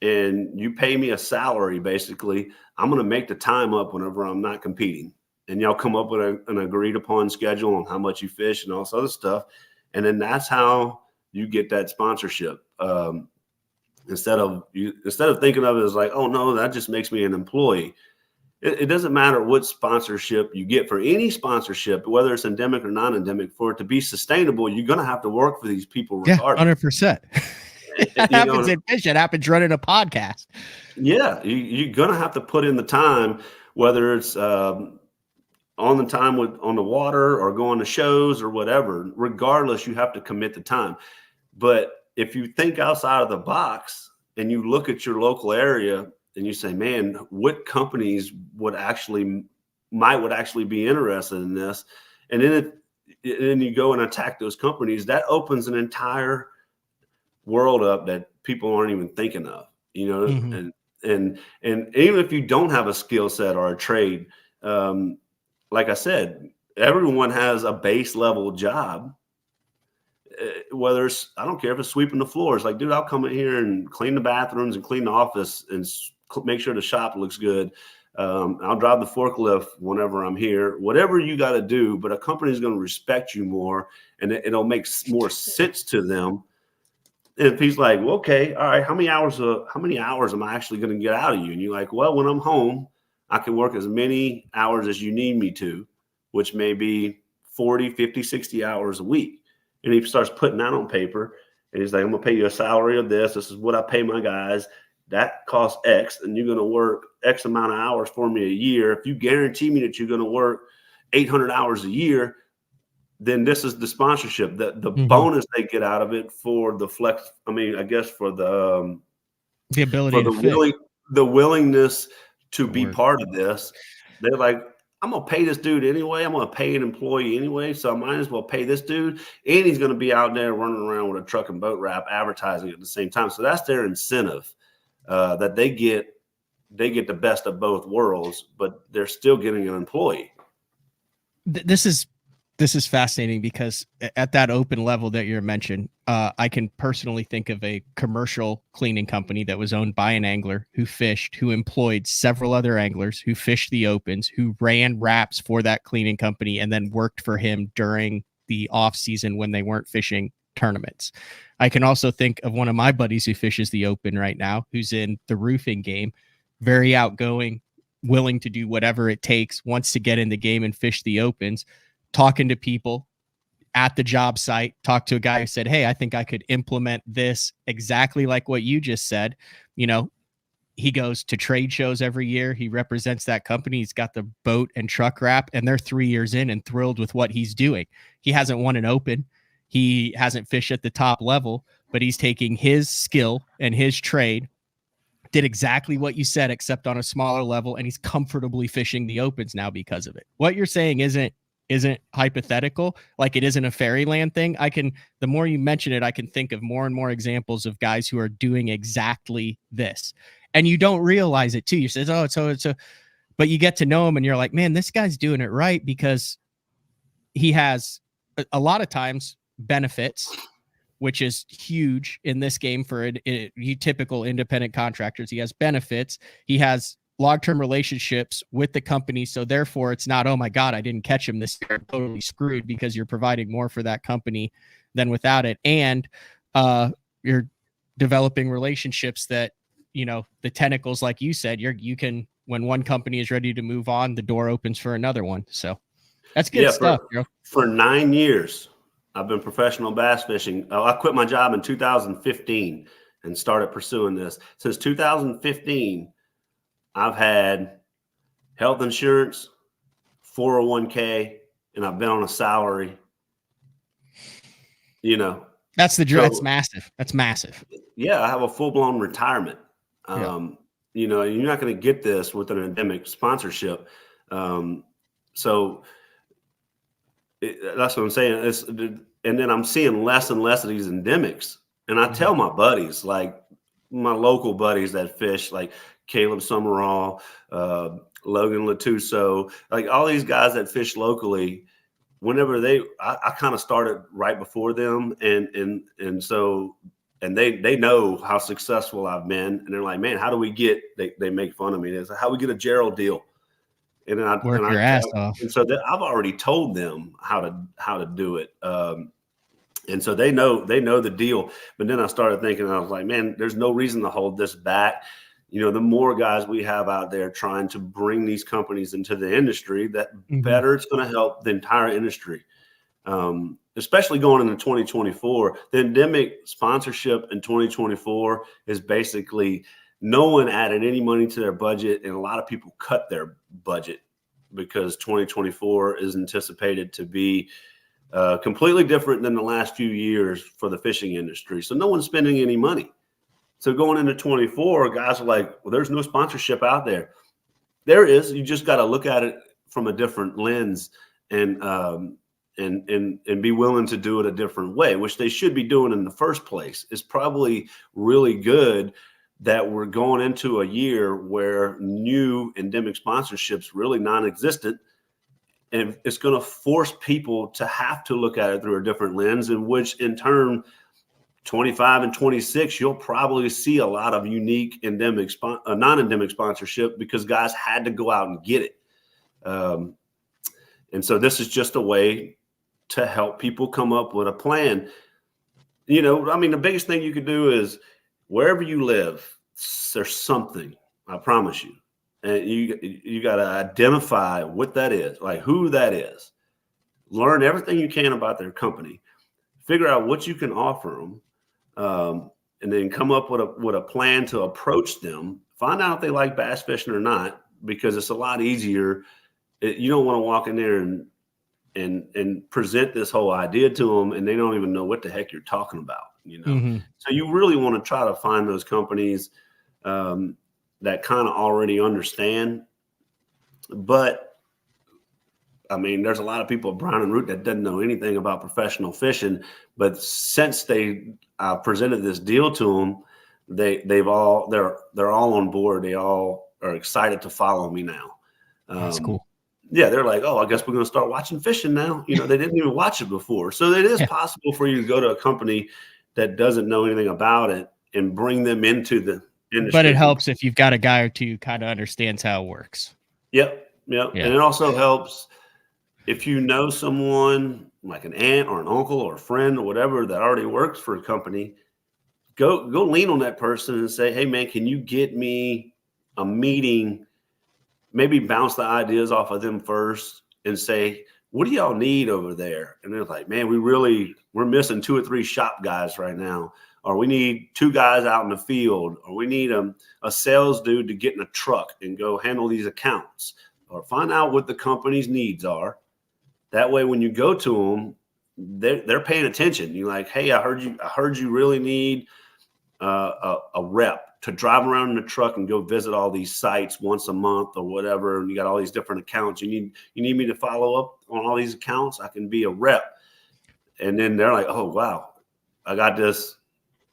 and you pay me a salary, basically, I'm going to make the time up whenever I'm not competing. And y'all come up with an agreed upon schedule on how much you fish and all this other stuff. And then that's how you get that sponsorship. Instead of thinking of it as like, oh no, that just makes me an employee. It doesn't matter what sponsorship you get. For any sponsorship, whether it's endemic or non-endemic, for it to be sustainable, you're going to have to work for these people regardless. 100%. That happens in fish. It happens running a podcast. Yeah, you're going to have to put in the time, whether it's on the water or going to shows or whatever. Regardless, you have to commit the time. But if you think outside of the box and you look at your local area and you say, man, what companies would actually be interested in this? And then you go and attack those companies, that opens an entire world up that people aren't even thinking of, Mm-hmm. and even if you don't have a skill set or a trade, like I said, everyone has a base level job. Whether it's, I don't care if it's sweeping the floors. Like, dude, I'll come in here and clean the bathrooms and clean the office and make sure the shop looks good. I'll drive the forklift whenever I'm here. Whatever you got to do, but a company is going to respect you more, and it'll make more sense to them. And if he's like, well, okay, all right, how many hours am I actually going to get out of you? And you're like, well, when I'm home, I can work as many hours as you need me to, which may be 40, 50, 60 hours a week. And he starts putting that on paper, and he's like, I'm going to pay you a salary of this. This is what I pay my guys. That costs X, and you're going to work X amount of hours for me a year. If you guarantee me that you're going to work 800 hours a year, then this is the sponsorship, the Mm-hmm. bonus they get out of it for the flex. I mean, I guess for the ability to the willingness to be part of this. They're like, I'm going to pay this dude anyway. I'm going to pay an employee anyway. So I might as well pay this dude. And he's going to be out there running around with a truck and boat wrap advertising at the same time. So that's their incentive, that they get the best of both worlds, but they're still getting an employee. This is fascinating because at that open level that you're mentioned, I can personally think of a commercial cleaning company that was owned by an angler who fished, who employed several other anglers who fished the opens, who ran wraps for that cleaning company, and then worked for him during the off season when they weren't fishing tournaments. I can also think of one of my buddies who fishes the open right now, who's in the roofing game, very outgoing, willing to do whatever it takes, wants to get in the game and fish the opens, talking to people at the job site. Talked to a guy who said, hey, I think I could implement this exactly like what you just said. He goes to trade shows every year. He represents that company. He's got the boat and truck wrap, and they're 3 years in and thrilled with what he's doing. He hasn't won an open. He hasn't fished at the top level, but he's taking his skill and his trade, did exactly what you said, except on a smaller level, and he's comfortably fishing the opens now because of it. What you're saying isn't hypothetical, like it isn't a fairyland thing. The more you mention it, I can think of more and more examples of guys who are doing exactly this. And you don't realize it too. You say, but you get to know him and you're like, man, this guy's doing it right, because he has a lot of times benefits, which is huge in this game for typical independent contractors. He has benefits. He has long-term relationships with the company. So therefore it's not, oh my God, I didn't catch him this year, I'm totally screwed, because you're providing more for that company than without it. And you're developing relationships that, the tentacles, like you said, you can, when one company is ready to move on, the door opens for another one. So that's good stuff. For 9 years, I've been professional bass fishing. I quit my job in 2015 and started pursuing this. Since 2015, I've had health insurance, 401k, and I've been on a salary. That's that's massive. That's massive. Yeah, I have a full-blown retirement. You're not going to get this with an endemic sponsorship. So that's what I'm saying. And then I'm seeing less and less of these endemics. And I tell my buddies, like my local buddies that fish, like Caleb Summerall, Logan Latuso, like all these guys that fish locally, whenever I kind of started right before them. And so they know how successful I've been. And they're like, man, how do we get, they make fun of me. They say, how do we get a Gerald deal? And then work your ass off. And so I've already told them how to do it. And so they know the deal. But then I started thinking, I was like, man, there's no reason to hold this back. The more guys we have out there trying to bring these companies into the industry, that better it's going to help the entire industry. Especially going into 2024, the endemic sponsorship in 2024 is basically no one added any money to their budget, and a lot of people cut their budget because 2024 is anticipated to be completely different than the last few years for the fishing industry. So no one's spending any money. So going into 24, guys are like, well, there's no sponsorship out there. There is. You just got to look at it from a different lens and be willing to do it a different way, which they should be doing in the first place. It's probably really good that we're going into a year where new endemic sponsorships really non-existent, and it's going to force people to have to look at it through a different lens, in which in turn 25 and 26 you'll probably see a lot of unique endemic non-endemic sponsorship because guys had to go out and get it. And so this is just a way to help people come up with a plan. The biggest thing you could do is wherever you live, there's something, I promise you. And you got to identify what that is, like who that is. Learn everything you can about their company. Figure out what you can offer them, and then come up with a plan to approach them. Find out if they like bass fishing or not, because it's a lot easier. You don't want to walk in there and present this whole idea to them, and they don't even know what the heck you're talking about. So you really want to try to find those companies that kind of already understand. But there's a lot of people at Brown and Root that doesn't know anything about professional fishing. But since they presented this deal to them, they're all on board. They all are excited to follow me now. That's cool. Yeah, they're like, oh, I guess we're going to start watching fishing now. They didn't even watch it before. So it is possible for you to go to a company that doesn't know anything about it and bring them into the industry. But it helps if you've got a guy or two who kind of understands how it works. Yep. And it also helps if you know someone like an aunt or an uncle or a friend or whatever that already works for a company. Go lean on that person and say, hey, man, can you get me a meeting? Maybe bounce the ideas off of them first and say, what do y'all need over there? And they're like, man, we're missing 2 or 3 shop guys right now. Or we need 2 guys out in the field. Or we need a sales dude to get in a truck and go handle these accounts. Or find out what the company's needs are. That way, when you go to them, they're paying attention. You're like, hey, I heard you really need a rep to drive around in the truck and go visit all these sites once a month or whatever. And you got all these different accounts. You need me to follow up on all these accounts. I can be a rep. And then they're like, oh, wow, I got this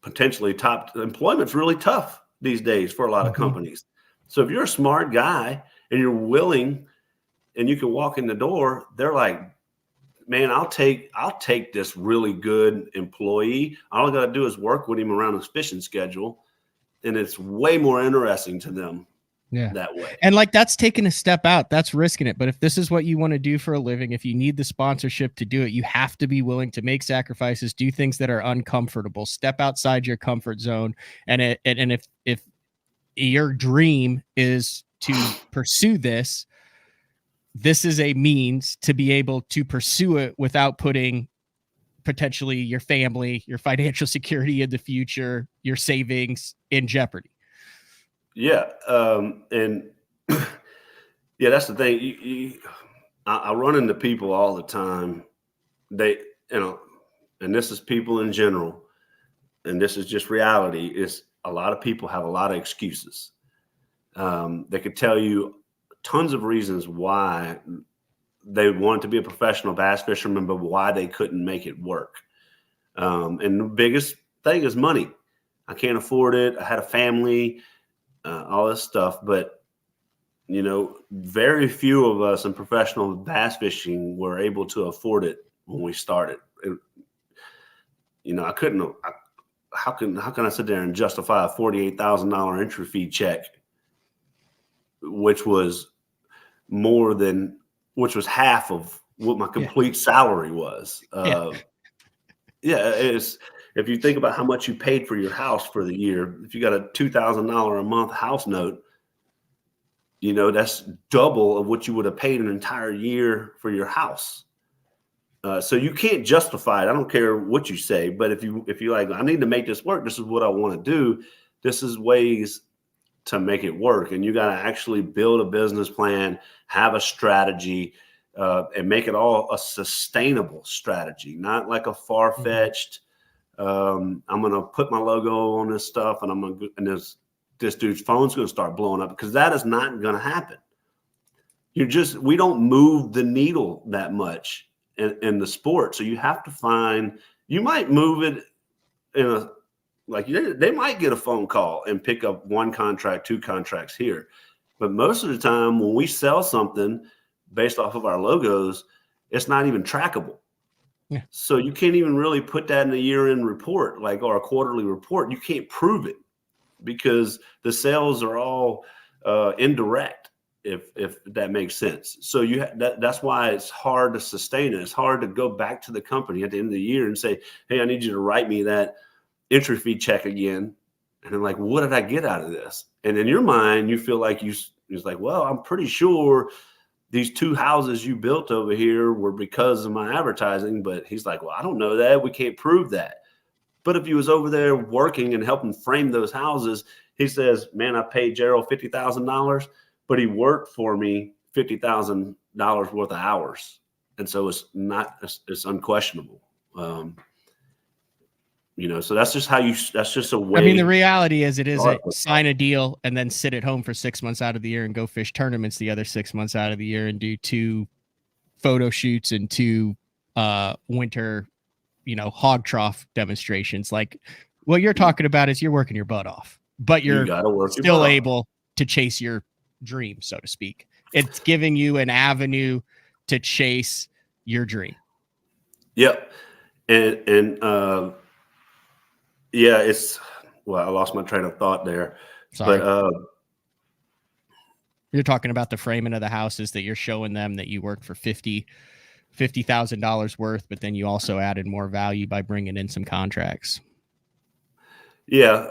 potentially top. Employment's really tough these days for a lot of companies. So if you're a smart guy and you're willing and you can walk in the door, they're like, man, I'll take this really good employee. All I got to do is work with him around his fishing schedule, and it's way more interesting to them that way. And like, that's taking a step out, that's risking it. But if this is what you want to do for a living, if you need the sponsorship to do it, you have to be willing to make sacrifices, do things that are uncomfortable, step outside your comfort zone. And if your dream is to pursue this is a means to be able to pursue it without putting potentially your family, your financial security in the future, your savings in jeopardy. Yeah. And yeah, that's the thing. I run into people all the time. They, and this is people in general, and this is just reality, is a lot of people have a lot of excuses. They could tell you tons of reasons why they wanted to be a professional bass fisherman, but why they couldn't make it work. And the biggest thing is money. I can't afford it. I had a family, all this stuff. But, very few of us in professional bass fishing were able to afford it when we started. I couldn't. How can I sit there and justify a $48,000 entry fee check, which was half of what my complete salary was. It's, if you think about how much you paid for your house for the year, if you got a $2,000 a month house note, that's double of what you would have paid an entire year for your house. So you can't justify it. I don't care what you say, but if you like, I need to make this work, this is what I want to do, this is ways to make it work. And you got to actually build a business plan, have a strategy, and make it all a sustainable strategy, not like a far-fetched, I'm going to put my logo on this stuff and this dude's phone's going to start blowing up, because that is not going to happen. We don't move the needle that much in the sport. So you have to you might move it they might get a phone call and pick up one contract, two contracts here. But most of the time when we sell something based off of our logos, it's not even trackable. Yeah. So you can't even really put that in a year-end report, or a quarterly report. You can't prove it because the sales are all indirect, if that makes sense. So that's why it's hard to sustain it. It's hard to go back to the company at the end of the year and say, hey, I need you to write me that entry fee check again. And I'm like, what did I get out of this? And in your mind, you feel like you're like, well, I'm pretty sure these two houses you built over here were because of my advertising. But he's like, well, I don't know that. We can't prove that. But if he was over there working and helping frame those houses, he says, man, I paid Gerald $50,000, but he worked for me $50,000 worth of hours. And so it's unquestionable. So that's just a way. I mean, the reality is sign a deal and then sit at home for 6 months out of the year and go fish tournaments the other 6 months out of the year and do 2 photo shoots and 2 winter, hog trough demonstrations. Like what you're talking about is you're working your butt off, but you're still able to chase your dream, so to speak. It's giving you an avenue to chase your dream. Yep. And I lost my train of thought there. Sorry. But you're talking about the framing of the houses that you're showing them that you worked for $50,000 worth, but then you also added more value by bringing in some contracts. Yeah.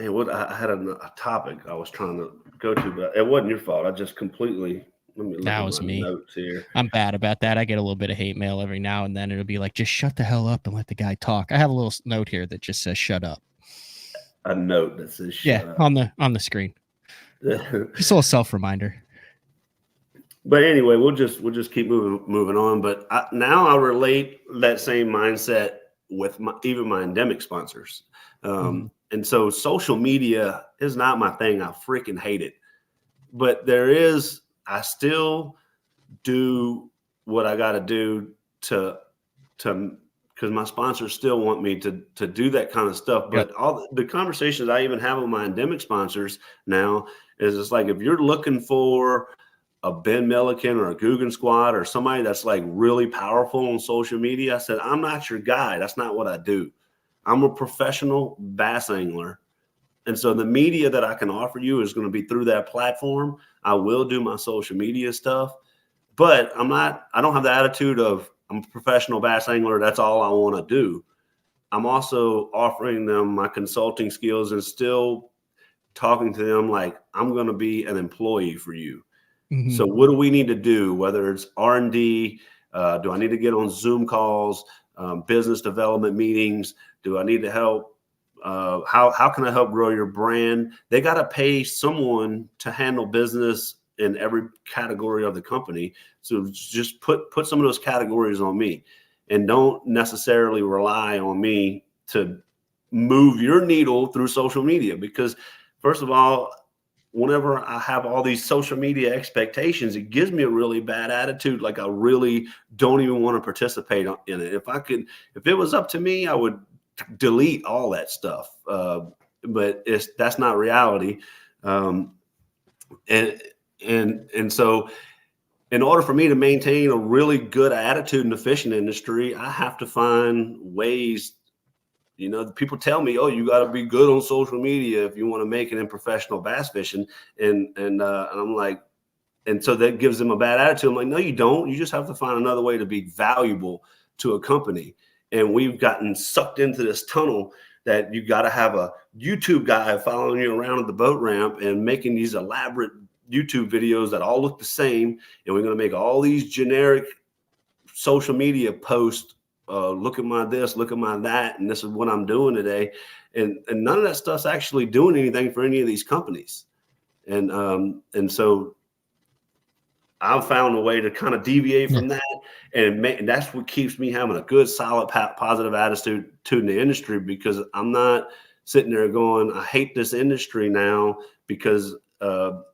I had a topic I was trying to go to, but it wasn't your fault. I just completely. That was me. Notes here. I'm bad about that. I get a little bit of hate mail every now and then. It'll be like, just shut the hell up and let the guy talk. I have a little note here that just says shut up. A note that says shut up. on the screen. Just a little self-reminder. But anyway, we'll just keep moving on. But now I relate that same mindset with even my endemic sponsors. And so social media is not my thing. I freaking hate it. But I still do what I got to do to because my sponsors still want me to do that kind of stuff. But all the conversations I even have with my endemic sponsors now is it's like, if you're looking for a Ben Milliken or a Guggen Squad or somebody that's like really powerful on social media. I said, I'm not your guy. That's not what I do. I'm a professional bass angler. And so the media that I can offer you is going to be through that platform. I will do my social media stuff, but I don't have the attitude of I'm a professional bass angler. That's all I want to do. I'm also offering them my consulting skills and still talking to them like I'm going to be an employee for you. Mm-hmm. So what do we need to do? Whether it's R&D, do I need to get on Zoom calls, business development meetings? Do I need to help? How can I help grow your brand? They got to pay someone to handle business in every category of the company. So just put some of those categories on me, and don't necessarily rely on me to move your needle through social media. Because first of all, whenever I have all these social media expectations, it gives me a really bad attitude. Like I really don't even want to participate in it. If it was up to me, I would delete all that stuff. But that's not reality. And so in order for me to maintain a really good attitude in the fishing industry, I have to find ways. People tell me, "Oh, you got to be good on social media if you want to make it in professional bass fishing," and I'm like, and so that gives them a bad attitude. I'm like, no, you don't. You just have to find another way to be valuable to a company. And we've gotten sucked into this tunnel that you got to have a YouTube guy following you around at the boat ramp and making these elaborate YouTube videos that all look the same, and we're going to make all these generic social media posts. Look at my this, look at my that, and this is what I'm doing today. And none of that stuff's actually doing anything for any of these companies. And so I've found a way to kind of deviate from that. And that's what keeps me having a good, solid, positive attitude in the industry, because I'm not sitting there going, I hate this industry now because I'm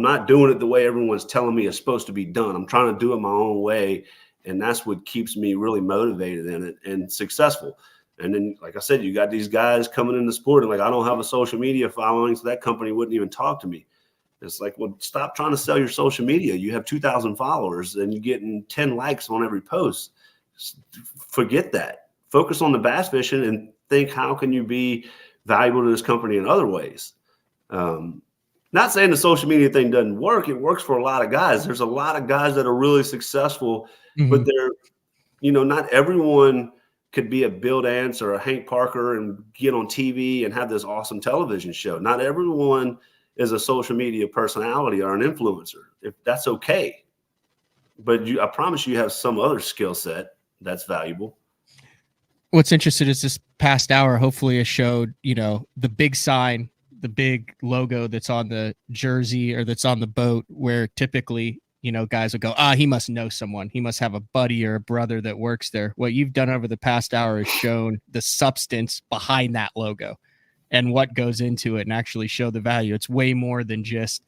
not doing it the way everyone's telling me it's supposed to be done. I'm trying to do it my own way. And that's what keeps me really motivated in it and successful. And then, like I said, you got these guys coming in the sport and like, I don't have a social media following, so that company wouldn't even talk to me. It's like, well, stop trying to sell your social media. You have 2,000 followers and you're getting 10 likes on every post. Forget that. Focus on the bass fishing and think, how can you be valuable to this company in other ways? Not saying the social media thing doesn't work. It works for a lot of guys. There's a lot of guys that are really successful, but they're, not everyone could be a Bill Dance or a Hank Parker and get on TV and have this awesome television show. Not everyone is a social media personality or an influencer. If that's okay, but I promise you have some other skill set that's valuable. What's interesting is this past hour, hopefully it showed, the big sign, the big logo that's on the jersey or that's on the boat, where typically, guys will go, he must know someone. He must have a buddy or a brother that works there. What you've done over the past hour is shown the substance behind that logo and what goes into it, and actually show the value. It's way more than just,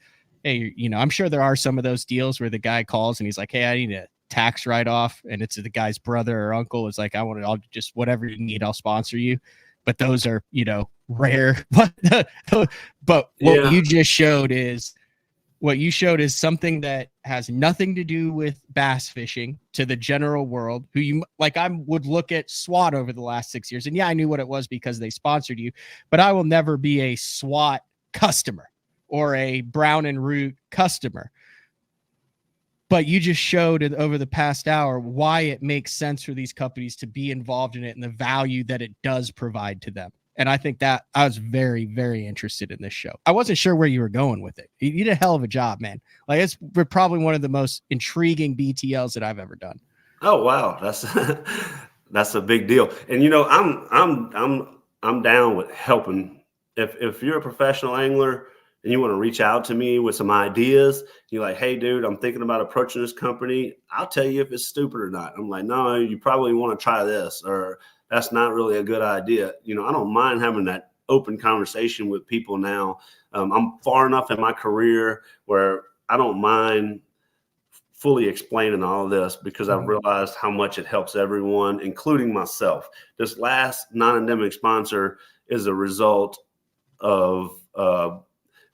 hey, I'm sure there are some of those deals where the guy calls and he's like, hey, I need a tax write-off, and it's the guy's brother or uncle. It's like, I'll just, whatever you need, I'll sponsor you. But those are, rare. But what you just showed is, something that has nothing to do with bass fishing to the general world, who you like. I would look at SWAT over the last 6 years, and yeah, I knew what it was because they sponsored you, but I will never be a SWAT customer or a Brown and Root customer. But you just showed it over the past hour why it makes sense for these companies to be involved in it and the value that it does provide to them. And I think that I was very, very interested in this show. I wasn't sure where you were going with it. You did a hell of a job, man. Like, it's probably one of the most intriguing BTLs that I've ever done. Oh, wow. That's a big deal. And, I'm down with helping. If you're a professional angler and you want to reach out to me with some ideas, you're like, hey, dude, I'm thinking about approaching this company. I'll tell you if it's stupid or not. I'm like, no, you probably want to try this, or that's not really a good idea. I don't mind having that open conversation with people now. I'm far enough in my career where I don't mind fully explaining all of this, because I've realized how much it helps everyone, including myself. This last non-endemic sponsor is a result of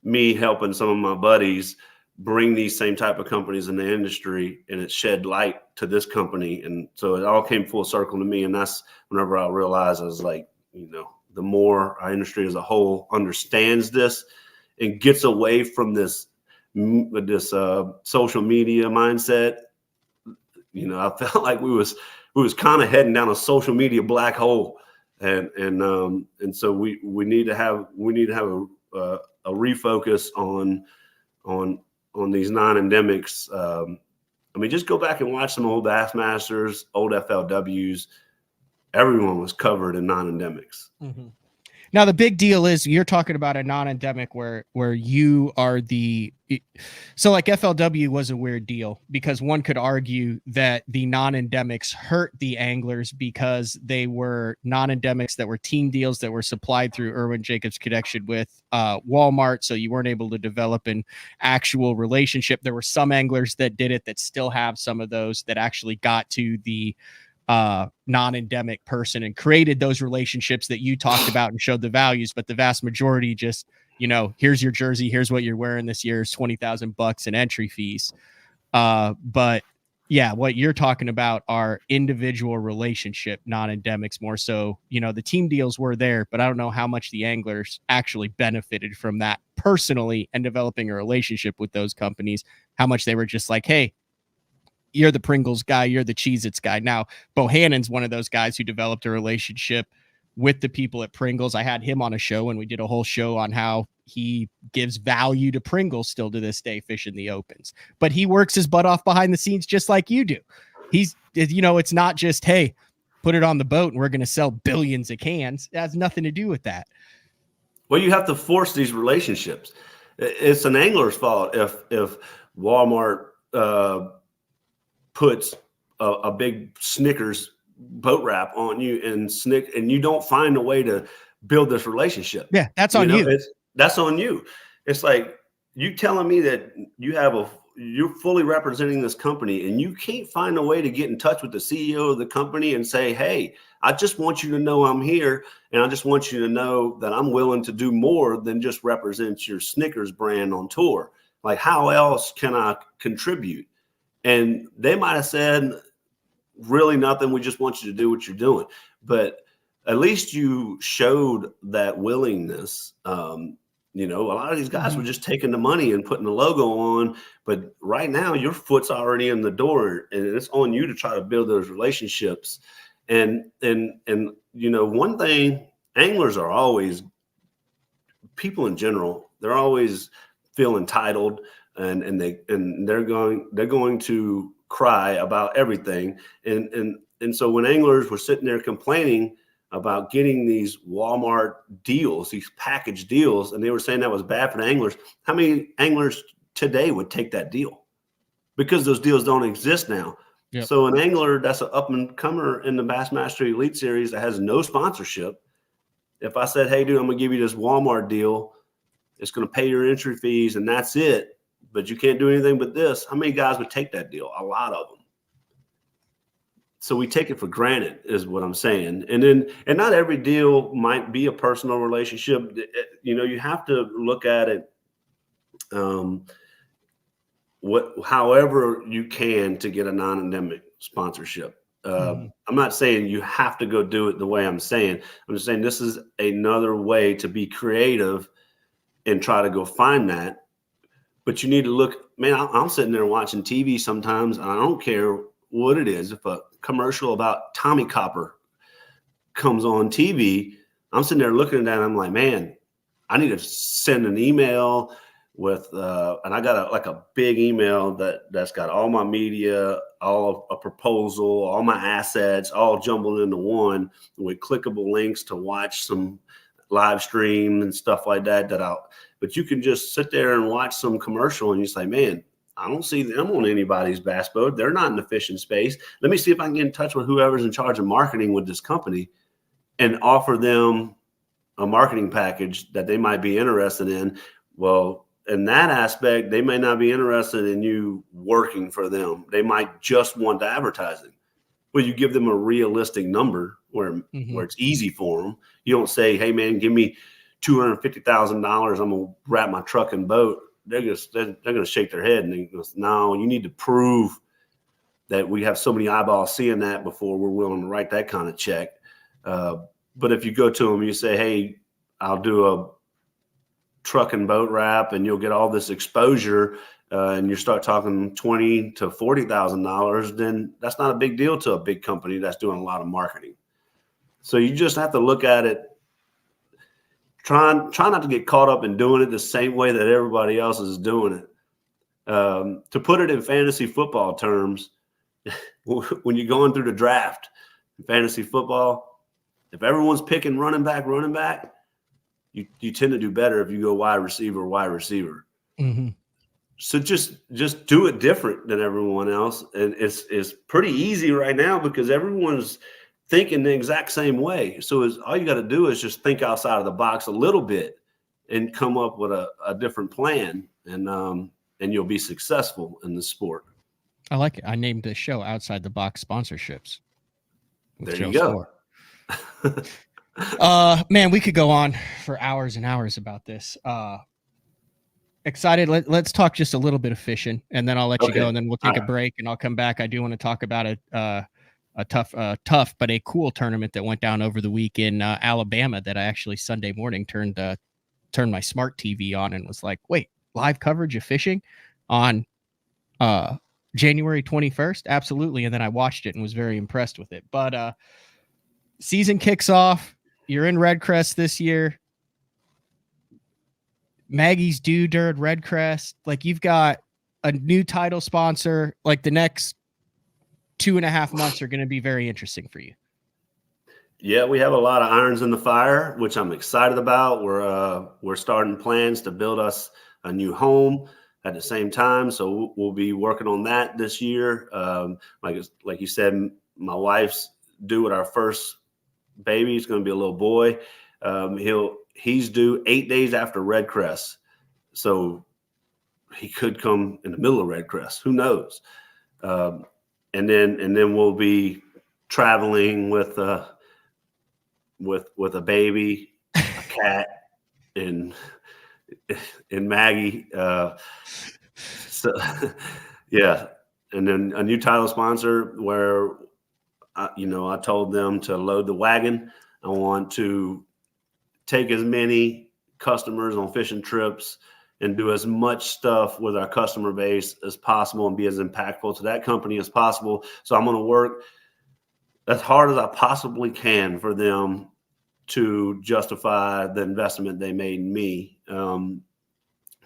me helping some of my buddies bring these same type of companies in the industry, and it shed light to this company. And so it all came full circle to me. And that's whenever I realized, I was like, the more our industry as a whole understands this and gets away from this social media mindset, I felt like we was kind of heading down a social media black hole, and so we need to have a refocus on these non-endemics. Just go back and watch some old Bassmasters, old FLWs. Everyone was covered in non-endemics. Mm-hmm. Now, the big deal is you're talking about a non-endemic where you are so like FLW was a weird deal because one could argue that the non-endemics hurt the anglers because they were non-endemics that were team deals that were supplied through Irwin Jacobs' connection with Walmart. So you weren't able to develop an actual relationship. There were some anglers that did it that still have some of those that actually got to the non-endemic person and created those relationships that you talked about and showed the values. But the vast majority just, here's your jersey, here's what you're wearing this year, is $20,000 in entry fees. But yeah, what you're talking about are individual relationship non-endemics more so. The team deals were there, but I don't know how much the anglers actually benefited from that personally and developing a relationship with those companies, how much they were just like, hey, you're the Pringles guy, you're the Cheez-Its guy. Now, Bohannon's one of those guys who developed a relationship with the people at Pringles. I had him on a show, and we did a whole show on how he gives value to Pringles still to this day, fishing the opens. But he works his butt off behind the scenes just like you do. He's, it's not just, hey, put it on the boat and we're going to sell billions of cans. It has nothing to do with that. Well, you have to force these relationships. It's an angler's fault if Walmart puts a big Snickers boat wrap on you and you don't find a way to build this relationship. Yeah, that's on you. That's on you. It's like you telling me that you're fully representing this company and you can't find a way to get in touch with the CEO of the company and say, hey, I just want you to know I'm here, and I just want you to know that I'm willing to do more than just represent your Snickers brand on tour. Like, how else can I contribute? And they might have said, really nothing. We just want you to do what you're doing. But at least you showed that willingness. A lot of these guys were just taking the money and putting the logo on. But right now, your foot's already in the door, and it's on you to try to build those relationships. And one thing, anglers are always, people in general, they're always feel entitled. And they're going to cry about everything. And so when anglers were sitting there complaining about getting these Walmart deals, these package deals, and they were saying that was bad for the anglers, how many anglers today would take that deal? Because those deals don't exist now. Yep. So an angler that's an up and comer in the Bassmaster Elite Series that has no sponsorship, if I said, hey, dude, I'm gonna give you this Walmart deal, it's gonna pay your entry fees and that's it, but you can't do anything but this, how many guys would take that deal? A lot of them. So we take it for granted is what I'm saying. And not every deal might be a personal relationship. You have to look at it however you can to get a non-endemic sponsorship. I'm not saying you have to go do it the way I'm saying. I'm just saying this is another way to be creative and try to go find that. But you need to look, man, I'm sitting there watching TV sometimes, and I don't care what it is. If a commercial about Tommy Copper comes on TV, I'm sitting there looking at that, and I'm like, man, I need to send an email with, and I got a big email that's got all my media, all a proposal, all my assets, all jumbled into one with clickable links to watch some live stream and stuff like that. But you can just sit there and watch some commercial and you say, man, I don't see them on anybody's bass boat. They're not in the fishing space. Let me see if I can get in touch with whoever's in charge of marketing with this company and offer them a marketing package that they might be interested in. Well, in that aspect, they may not be interested in you working for them. They might just want advertising. Well, you give them a realistic number where it's easy for them. You don't say, hey, man, give me $250,000. I'm going to wrap my truck and boat they're gonna shake their head and they goes, no, you need to prove that we have so many eyeballs seeing that before we're willing to write that kind of check. But if you go to them, you say, hey, I'll do a truck and boat wrap and you'll get all this exposure, and you start talking $20,000 to $40,000, then that's not a big deal to a big company that's doing a lot of marketing. So you just have to look at it. Try not to get caught up in doing it the same way that everybody else is doing it. To put it in fantasy football terms, when you're going through the draft in fantasy football, if everyone's picking running back, you tend to do better if you go wide receiver. Mm-hmm. So just do it different than everyone else. And it's pretty easy right now because everyone's thinking the exact same way. So all you got to do is just think outside of the box a little bit and come up with a different plan, and you'll be successful in the sport. I like it. I named the show Outside the Box Sponsorships. There you go. Man, we could go on for hours and hours about this. Excited. Let's talk just a little bit of fishing, and then I'll let you go, and then we'll take a break, and I'll come back. I do want to talk about a tough but a cool tournament that went down over the week in Alabama that I actually Sunday morning turned my smart TV on and was like, wait, live coverage of fishing on January 21st? Absolutely. And then I watched it and was very impressed with it. But season kicks off. You're in Redcrest this year. Maggie's due during Redcrest. Like, you've got a new title sponsor. Like, the next 2.5 months are going to be very interesting for you. Yeah, we have a lot of irons in the fire, which I'm excited about. We're starting plans to build us a new home at the same time, so we'll be working on that this year. Like you said, my wife's due with our first baby. It's going to be a little boy. He's due 8 days after Redcrest, so he could come in the middle of Redcrest. Who knows? And then we'll be traveling with a baby, a cat, and Maggie. So yeah, and then a new title sponsor where I told them to load the wagon. I want to take as many customers on fishing trips and do as much stuff with our customer base as possible and be as impactful to that company as possible. So I'm going to work as hard as I possibly can for them to justify the investment they made in me. So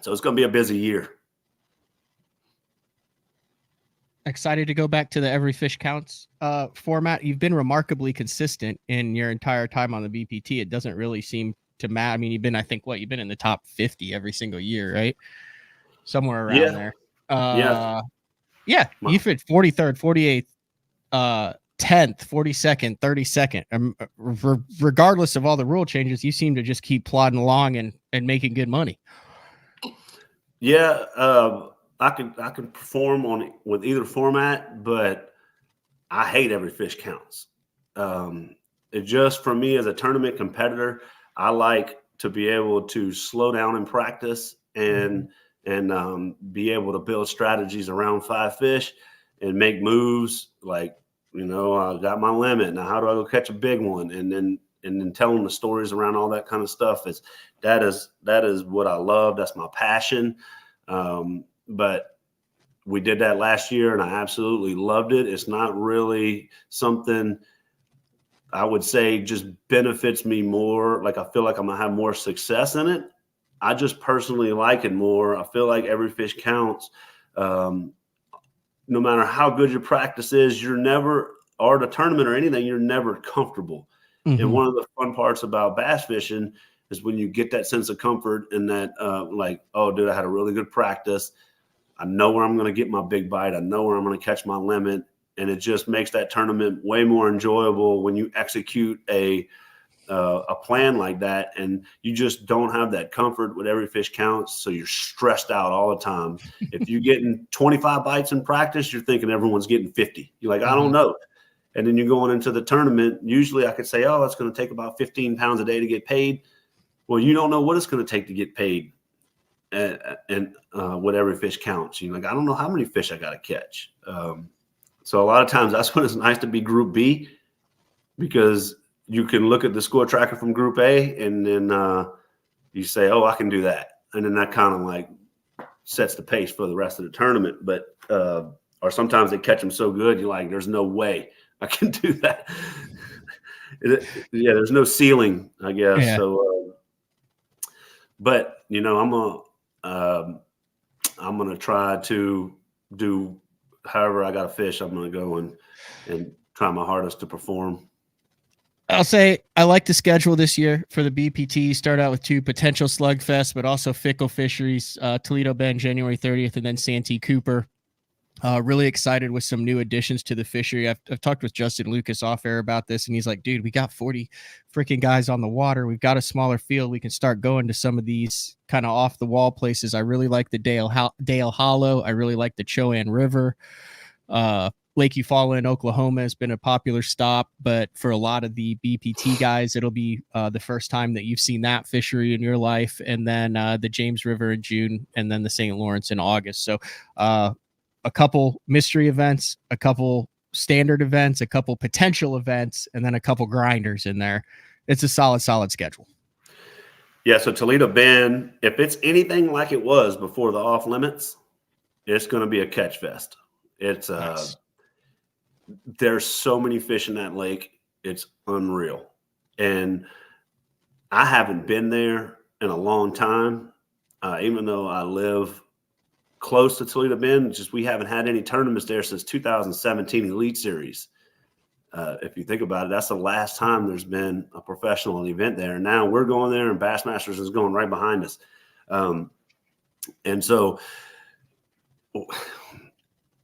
it's going to be a busy year. Excited to go back to the Every Fish Counts format. You've been remarkably consistent in your entire time on the BPT. It doesn't really seem to matter. I mean, you've been in the top 50 every single year, right? Somewhere around there. Yeah. You fit 43rd, 48th, 10th, 42nd, 32nd. Regardless of all the rule changes, you seem to just keep plodding along and making good money. Yeah. I can perform with either format, but I hate Every Fish Counts. It just, for me as a tournament competitor, I like to be able to slow down in practice and be able to build strategies around 5 fish and make moves like, I got my limit. Now, how do I go catch a big one? And then telling the stories around all that kind of stuff that is what I love. That's my passion. But we did that last year and I absolutely loved it. It's not really something I would say just benefits me more. Like, I feel like I'm going to have more success in it. I just personally like it more. I feel like Every Fish Counts. No matter how good your practice is, you're never, or the tournament or anything, you're never comfortable. Mm-hmm. And one of the fun parts about bass fishing is when you get that sense of comfort and that, oh, dude, I had a really good practice. I know where I'm going to get my big bite. I know where I'm going to catch my limit. And it just makes that tournament way more enjoyable when you execute a plan like that. And you just don't have that comfort with Every Fish Counts. So you're stressed out all the time. If you're getting 25 bites in practice, you're thinking everyone's getting 50. You're like, I don't know. And then you're going into the tournament. Usually I could say, oh, it's going to take about 15 pounds a day to get paid. Well, you don't know what it's going to take to get paid. and what every fish counts. Like, I don't know how many fish I got to catch. So a lot of times that's when it's nice to be Group B, because you can look at the score tracker from Group A and then you say, oh, I can do that. And then that kind of like sets the pace for the rest of the tournament. But or sometimes they catch them so good, you're like, there's no way I can do that. Yeah, there's no ceiling, I guess. Yeah. So, but I'm gonna try to do however I got to fish. I'm gonna go and try my hardest to perform. I'll say I like the schedule this year for the BPT. Start out with 2 potential slugfests, but also Fickle Fisheries, Toledo Bend, January 30th, and then Santee Cooper. Really excited with some new additions to the fishery. I've talked with Justin Lucas off air about this, and he's like, dude, we got 40 freaking guys on the water. We've got a smaller field. We can start going to some of these kind of off the wall places. I really like the Dale Hollow. I really like the Chowan River. Lake Eufaula in Oklahoma has been a popular stop, but for a lot of the BPT guys, it'll be the first time that you've seen that fishery in your life. And then the James River in June, and then the St. Lawrence in August. So a couple mystery events, a couple standard events, a couple potential events, and then a couple grinders in there. It's a solid schedule. Yeah, so Toledo Bend, if it's anything like it was before the off limits, it's going to be a catch fest. It's Nice. There's so many fish in that lake. It's unreal. And I haven't been there in a long time, even though I live close to Toledo Bend. Just we haven't had any tournaments there since 2017 Elite Series. If you think about it, that's the last time there's been a professional event there. And now we're going there, and Bassmasters is going right behind us. And so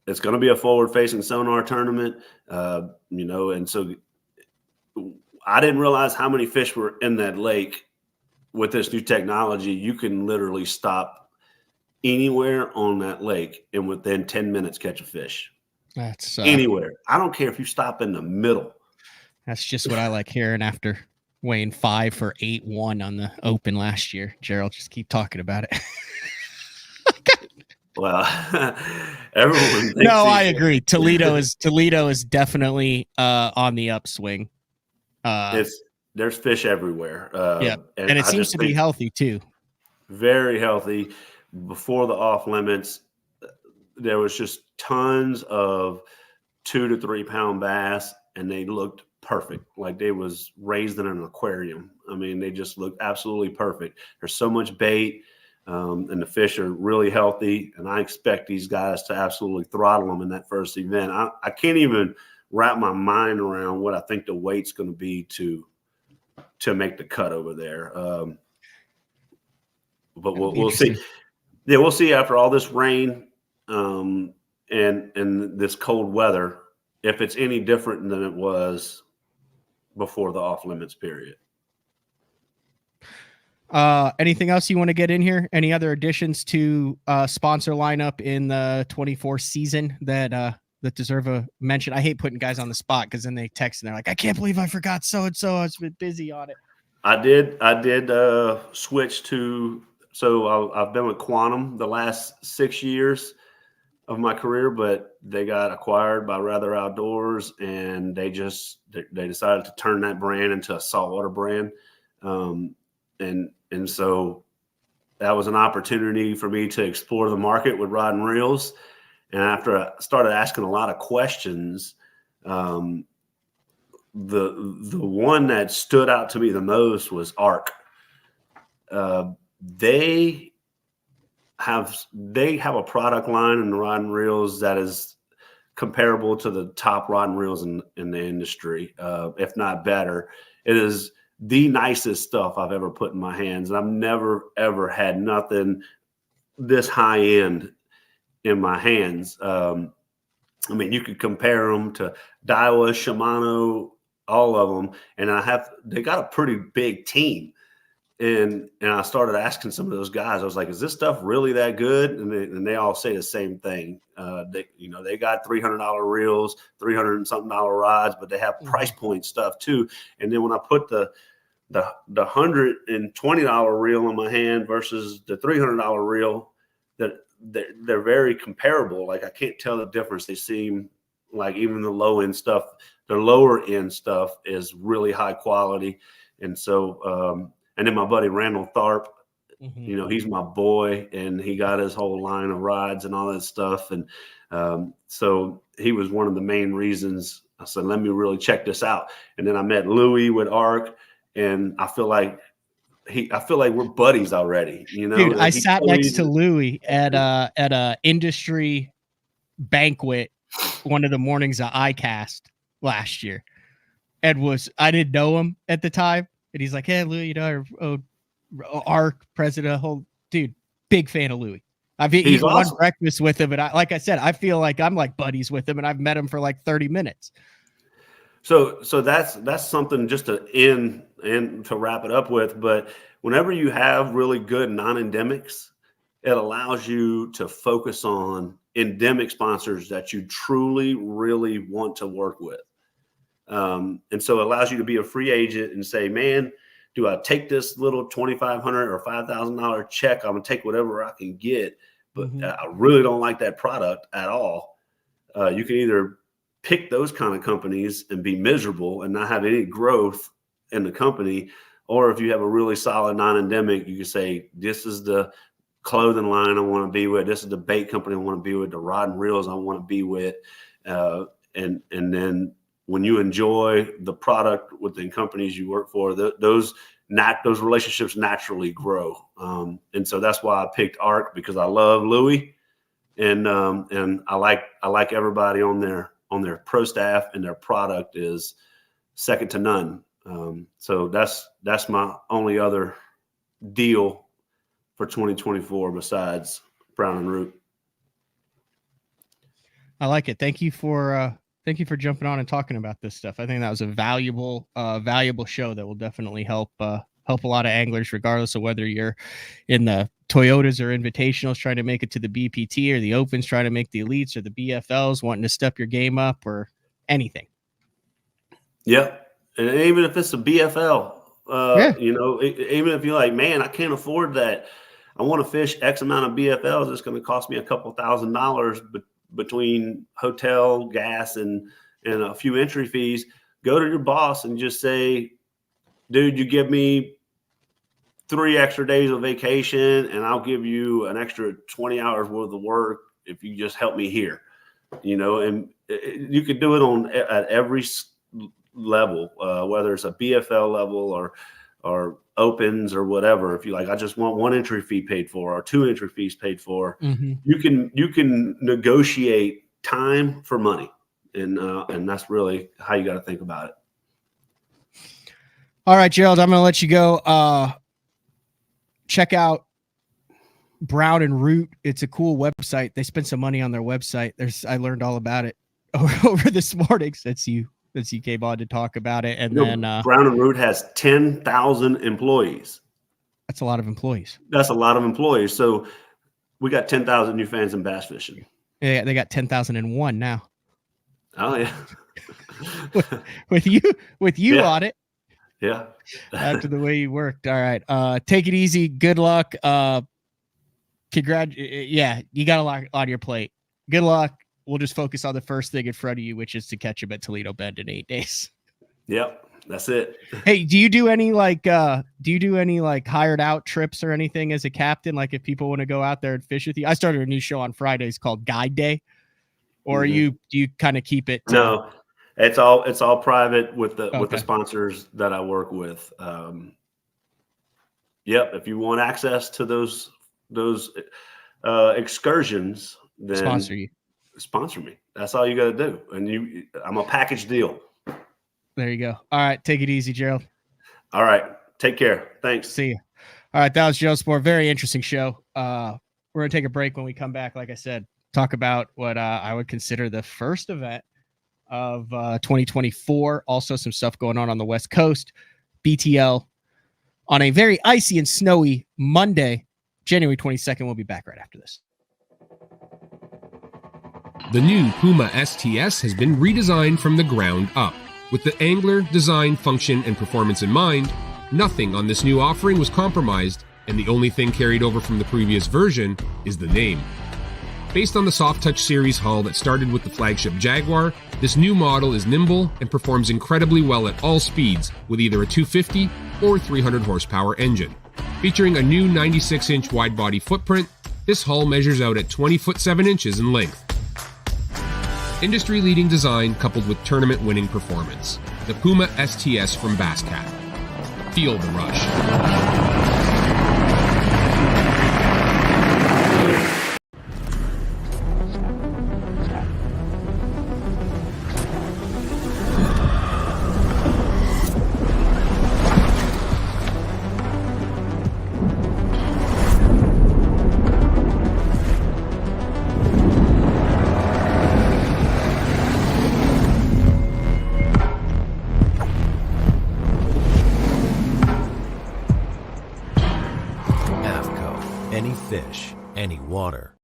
it's going to be a forward-facing sonar tournament, and so I didn't realize how many fish were in that lake. With this new technology, you can literally stop anywhere on that lake and within 10 minutes catch a fish. That's anywhere. I don't care if you stop in the middle. That's just what I like hearing after weighing 5 for 8-1 on the Open last year. Gerald, just keep talking about it. Well, everyone thinks no, I agree. Toledo is definitely on the upswing. There's fish everywhere. Yeah, and it seems to be healthy too. Very healthy. Before the off limits, there was just tons of 2 to 3 pound bass, and they looked perfect, like they was raised in an aquarium. I mean, they just looked absolutely perfect. There's so much bait. And the fish are really healthy, and I expect these guys to absolutely throttle them in that first event. I can't even wrap my mind around what I think the weight's going to be to make the cut over there. But we'll see. Yeah, we'll see after all this rain and this cold weather if it's any different than it was before the off limits period. Anything else you want to get in here? Any other additions to sponsor lineup in the 24 season that deserve a mention? I hate putting guys on the spot because then they text and they're like, I can't believe I forgot so-and-so. I was busy on it. I did switch to, so I've been with Quantum the last 6 years of my career, but they got acquired by Rather Outdoors, and they decided to turn that brand into a saltwater brand. And so that was an opportunity for me to explore the market with rod and reels. And after I started asking a lot of questions, the one that stood out to me the most was ARC. They have a product line in the rod and reels that is comparable to the top rod and reels in the industry, if not better. It is the nicest stuff I've ever put in my hands. And I've never, ever had nothing this high end in my hands. I mean, you could compare them to Daiwa, Shimano, all of them. And they got a pretty big team. And I started asking some of those guys, I was like, is this stuff really that good? And they all say the same thing. They got $300 reels, $300 and something rods, but they have price point stuff too. And then when I put the the $120 reel in my hand versus the $300 reel, that they're very comparable. Like I can't tell the difference. They seem like even the low end stuff, the lower end stuff is really high quality. And so, and then my buddy Randall Tharp, you know, he's my boy, and he got his whole line of rides and all that stuff. And so he was one of the main reasons I said, let me really check this out. And then I met Louie with ARC, and I feel like we're buddies already. You know, dude, I sat next to Louie at a industry banquet one of the mornings of iCast last year. And I didn't know him at the time. And he's like, hey, Louie, you know, ARC president, whole dude, big fan of Louie. I've eaten awesome. One breakfast with him, and like I said, I feel like I'm like buddies with him, and I've met him for like 30 minutes. So that's something just to end and to wrap it up with. But whenever you have really good non-endemics, it allows you to focus on endemic sponsors that you truly, really want to work with. And so it allows you to be a free agent and say, man, do I take this little $2,500 or $5,000 check? I'm gonna take whatever I can get, but I really don't like that product at all. You can either pick those kind of companies and be miserable and not have any growth in the company, or if you have a really solid non-endemic, you can say, this is the clothing line I want to be with. This is the bait company I want to be with. The rod and reels I want to be with, and then when you enjoy the product with the companies you work for, those relationships naturally grow. And so that's why I picked ARC, because I love Louie, and I like everybody on their pro staff, and their product is second to none. So that's my only other deal for 2024 besides Brown and Root. I like it. Thank you for jumping on and talking about this stuff. I think that was a valuable show that will definitely help a lot of anglers, regardless of whether you're in the Toyotas or Invitationals trying to make it to the BPT, or the Opens trying to make the Elites, or the BFLs wanting to step your game up, or anything. Yeah. And even if it's a BFL, you know, even if you're like, man, I can't afford that, I want to fish X amount of BFLs, it's going to cost me a couple $1,000 between hotel, gas, and a few entry fees. Go to your boss and just say, dude, you give me 3 extra days of vacation, and I'll give you an extra 20 hours worth of work if you just help me here. You know, and you could do it at every level, whether it's a BFL level or Opens or whatever. If you like, I just want 1 entry fee paid for, or 2 entry fees paid for. You can negotiate time for money, and that's really how you got to think about it. All right, Gerald, I'm going to let you go. Check out Brown and Root. It's a cool website. They spent some money on their website. I learned all about it over this morning since you came on to talk about it. And then Brown and Root has 10,000 employees. That's a lot of employees. That's a lot of employees. So we got 10,000 new fans in bass fishing. Yeah, they got 10,001 now. Oh yeah. with you on it. Yeah. After the way you worked. All right. Take it easy. Good luck. Yeah, you got a lot on your plate. Good luck. We'll just focus on the first thing in front of you, which is to catch him at Toledo Bend in 8 days. Yep. That's it. Hey, do you do any hired out trips or anything as a captain? Like if people want to go out there and fish with you? I started a new show on Fridays called Guide Day. Or do you kind of keep it? No, it's all private with the sponsors that I work with. Yep. If you want access to those excursions, then sponsor me. That's all you got to do. And I'm a package deal. There you go. All right. Take it easy, Gerald. All right. Take care. Thanks. See you. All right. That was Gerald Spohrer. Very interesting show. We're going to take a break. When we come back, like I said, talk about what I would consider the first event of 2024. Also some stuff going on the West Coast. BTL on a very icy and snowy Monday, January 22nd. We'll be back right after this. The new Puma STS has been redesigned from the ground up. With the angler, design, function, and performance in mind, Nothing on this new offering was compromised, and the only thing carried over from the previous version is the name. Based on the Soft Touch series hull that started with the flagship Jaguar, this new model is nimble and performs incredibly well at all speeds with either a 250 or 300 horsepower engine. Featuring a new 96-inch wide-body footprint, this hull measures out at 20 foot 7 inches in length. Industry-leading design coupled with tournament-winning performance. The Puma STS from Basscat. Feel the rush. Any fish, any water.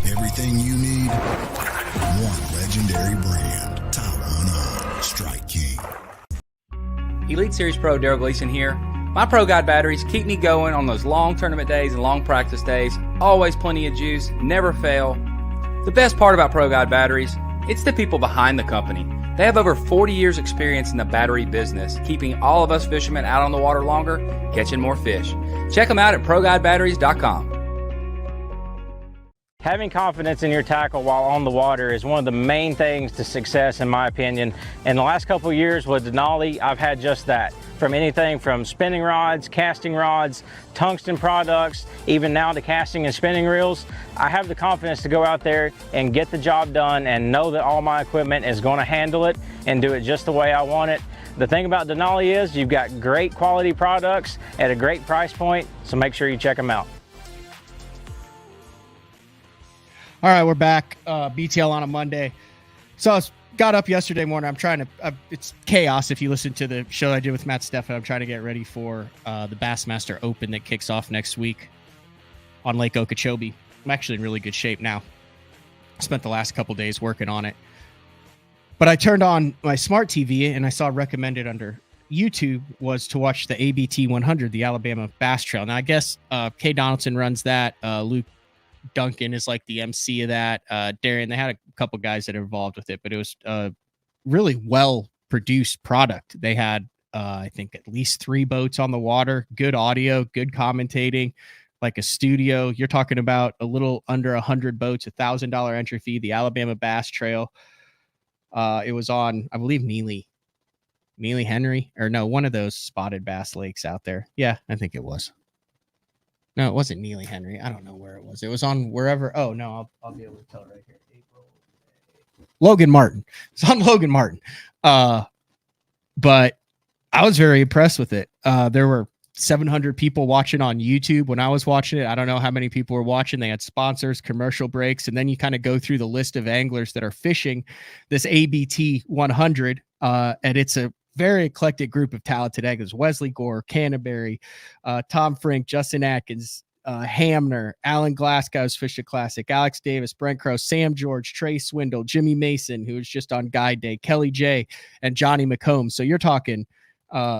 Everything you need, one legendary brand. Taiwan Strike King. Elite Series Pro Daryl Gleason here. My Pro Guide batteries keep me going on those long tournament days and long practice days. Always plenty of juice, never fail. The best part about Pro Guide batteries, it's the people behind the company. They have over 40 years experience in the battery business, keeping all of us fishermen out on the water longer, catching more fish. Check them out at ProGuideBatteries.com. Having confidence in your tackle while on the water is one of the main things to success, in my opinion. In the last couple of years with Denali, I've had just that. From anything from spinning rods, casting rods, tungsten products, even now to casting and spinning reels, I have the confidence to go out there and get the job done and know that all my equipment is going to handle it and do it just the way I want it. The thing about Denali is you've got great quality products at a great price point, so make sure you check them out. All right, we're back. BTL on a Monday. So I got up yesterday morning. I'm trying to, it's chaos if you listen to the show I did with Matt Steffen. I'm trying to get ready for the Bassmaster Open that kicks off next week on Lake Okeechobee. I'm actually in really good shape now. Spent the last couple days working on it. But I turned on my smart TV and I saw recommended under YouTube was to watch the ABT 100, the Alabama Bass Trail. Now, I guess Kay Donaldson runs that. Luke Duncan is like the MC of that. Darian, they had a couple guys that are involved with it, but it was a really well produced product. They had, I think, at least 3 boats on the water, good audio, good commentating, like a studio. You're talking about a little under 100 boats, $1,000 entry fee, the Alabama Bass Trail. It was on, I believe, Neely Henry, or no, one of those spotted bass lakes out there. Yeah, I think it was. No, it wasn't Neely Henry. I don't know where it was. It was on wherever. Oh, no, I'll be able to tell right here. Logan Martin. It's on Logan Martin. But I was very impressed with it. There were 700 people watching on YouTube when I was watching it. I don't know how many people were watching. They had sponsors, commercial breaks, and then you kind of go through the list of anglers that are fishing this ABT 100, and it's a very eclectic group of talented anglers. Wesley Gore, Canterbury, Tom Frink, Justin Atkins, Hamner, Alan Glasgow's Fish a Classic, Alex Davis, Brent Crow, Sam George, Trey Swindle, Jimmy Mason, who was just on Guide Day, Kelly J, and Johnny McComb. So you're talking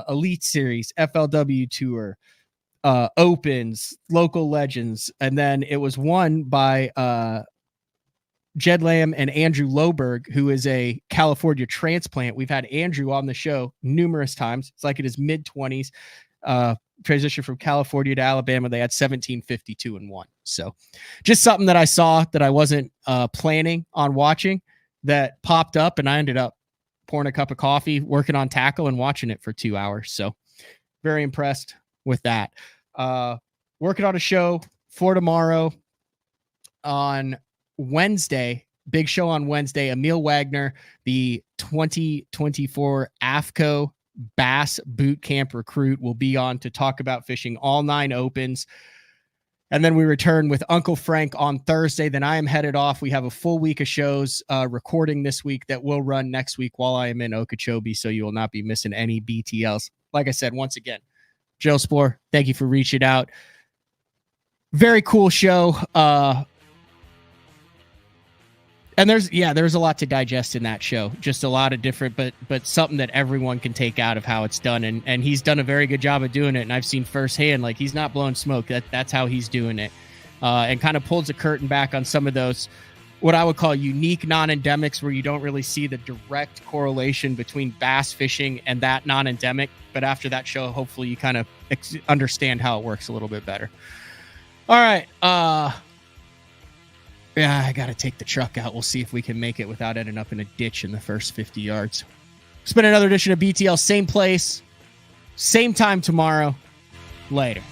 Elite Series, FLW Tour, Opens, local legends. And then it was won by Jed Lamb and Andrew Loberg, who is a California transplant. We've had Andrew on the show numerous times. It's like in his mid-20s, transition from California to Alabama. They had 1752-1. So just something that I saw that I wasn't planning on watching that popped up, and I ended up pouring a cup of coffee, working on tackle, and watching it for 2 hours. So very impressed with that. Working on a show for tomorrow on Wednesday, big show on Wednesday. Emil Wagner, the 2024 AFCO Bass Boot Camp recruit, will be on to talk about fishing all 9 opens. And then we return with Uncle Frank on Thursday. Then I am headed off. We have a full week of shows recording this week that will run next week while I am in Okeechobee, so you will not be missing any BTLs. Like I said, once again, Gerald Spohrer, thank you for reaching out. Very cool show. And there's a lot to digest in that show. Just a lot of different, but something that everyone can take out of how it's done. And he's done a very good job of doing it. And I've seen firsthand, like, he's not blowing smoke. That's how he's doing it. And kind of pulls the curtain back on some of those, what I would call unique non-endemics, where you don't really see the direct correlation between bass fishing and that non-endemic. But after that show, hopefully you kind of understand how it works a little bit better. All right. Yeah, I got to take the truck out. We'll see if we can make it without ending up in a ditch in the first 50 yards. It's been another edition of BTL. Same place, same time tomorrow. Later.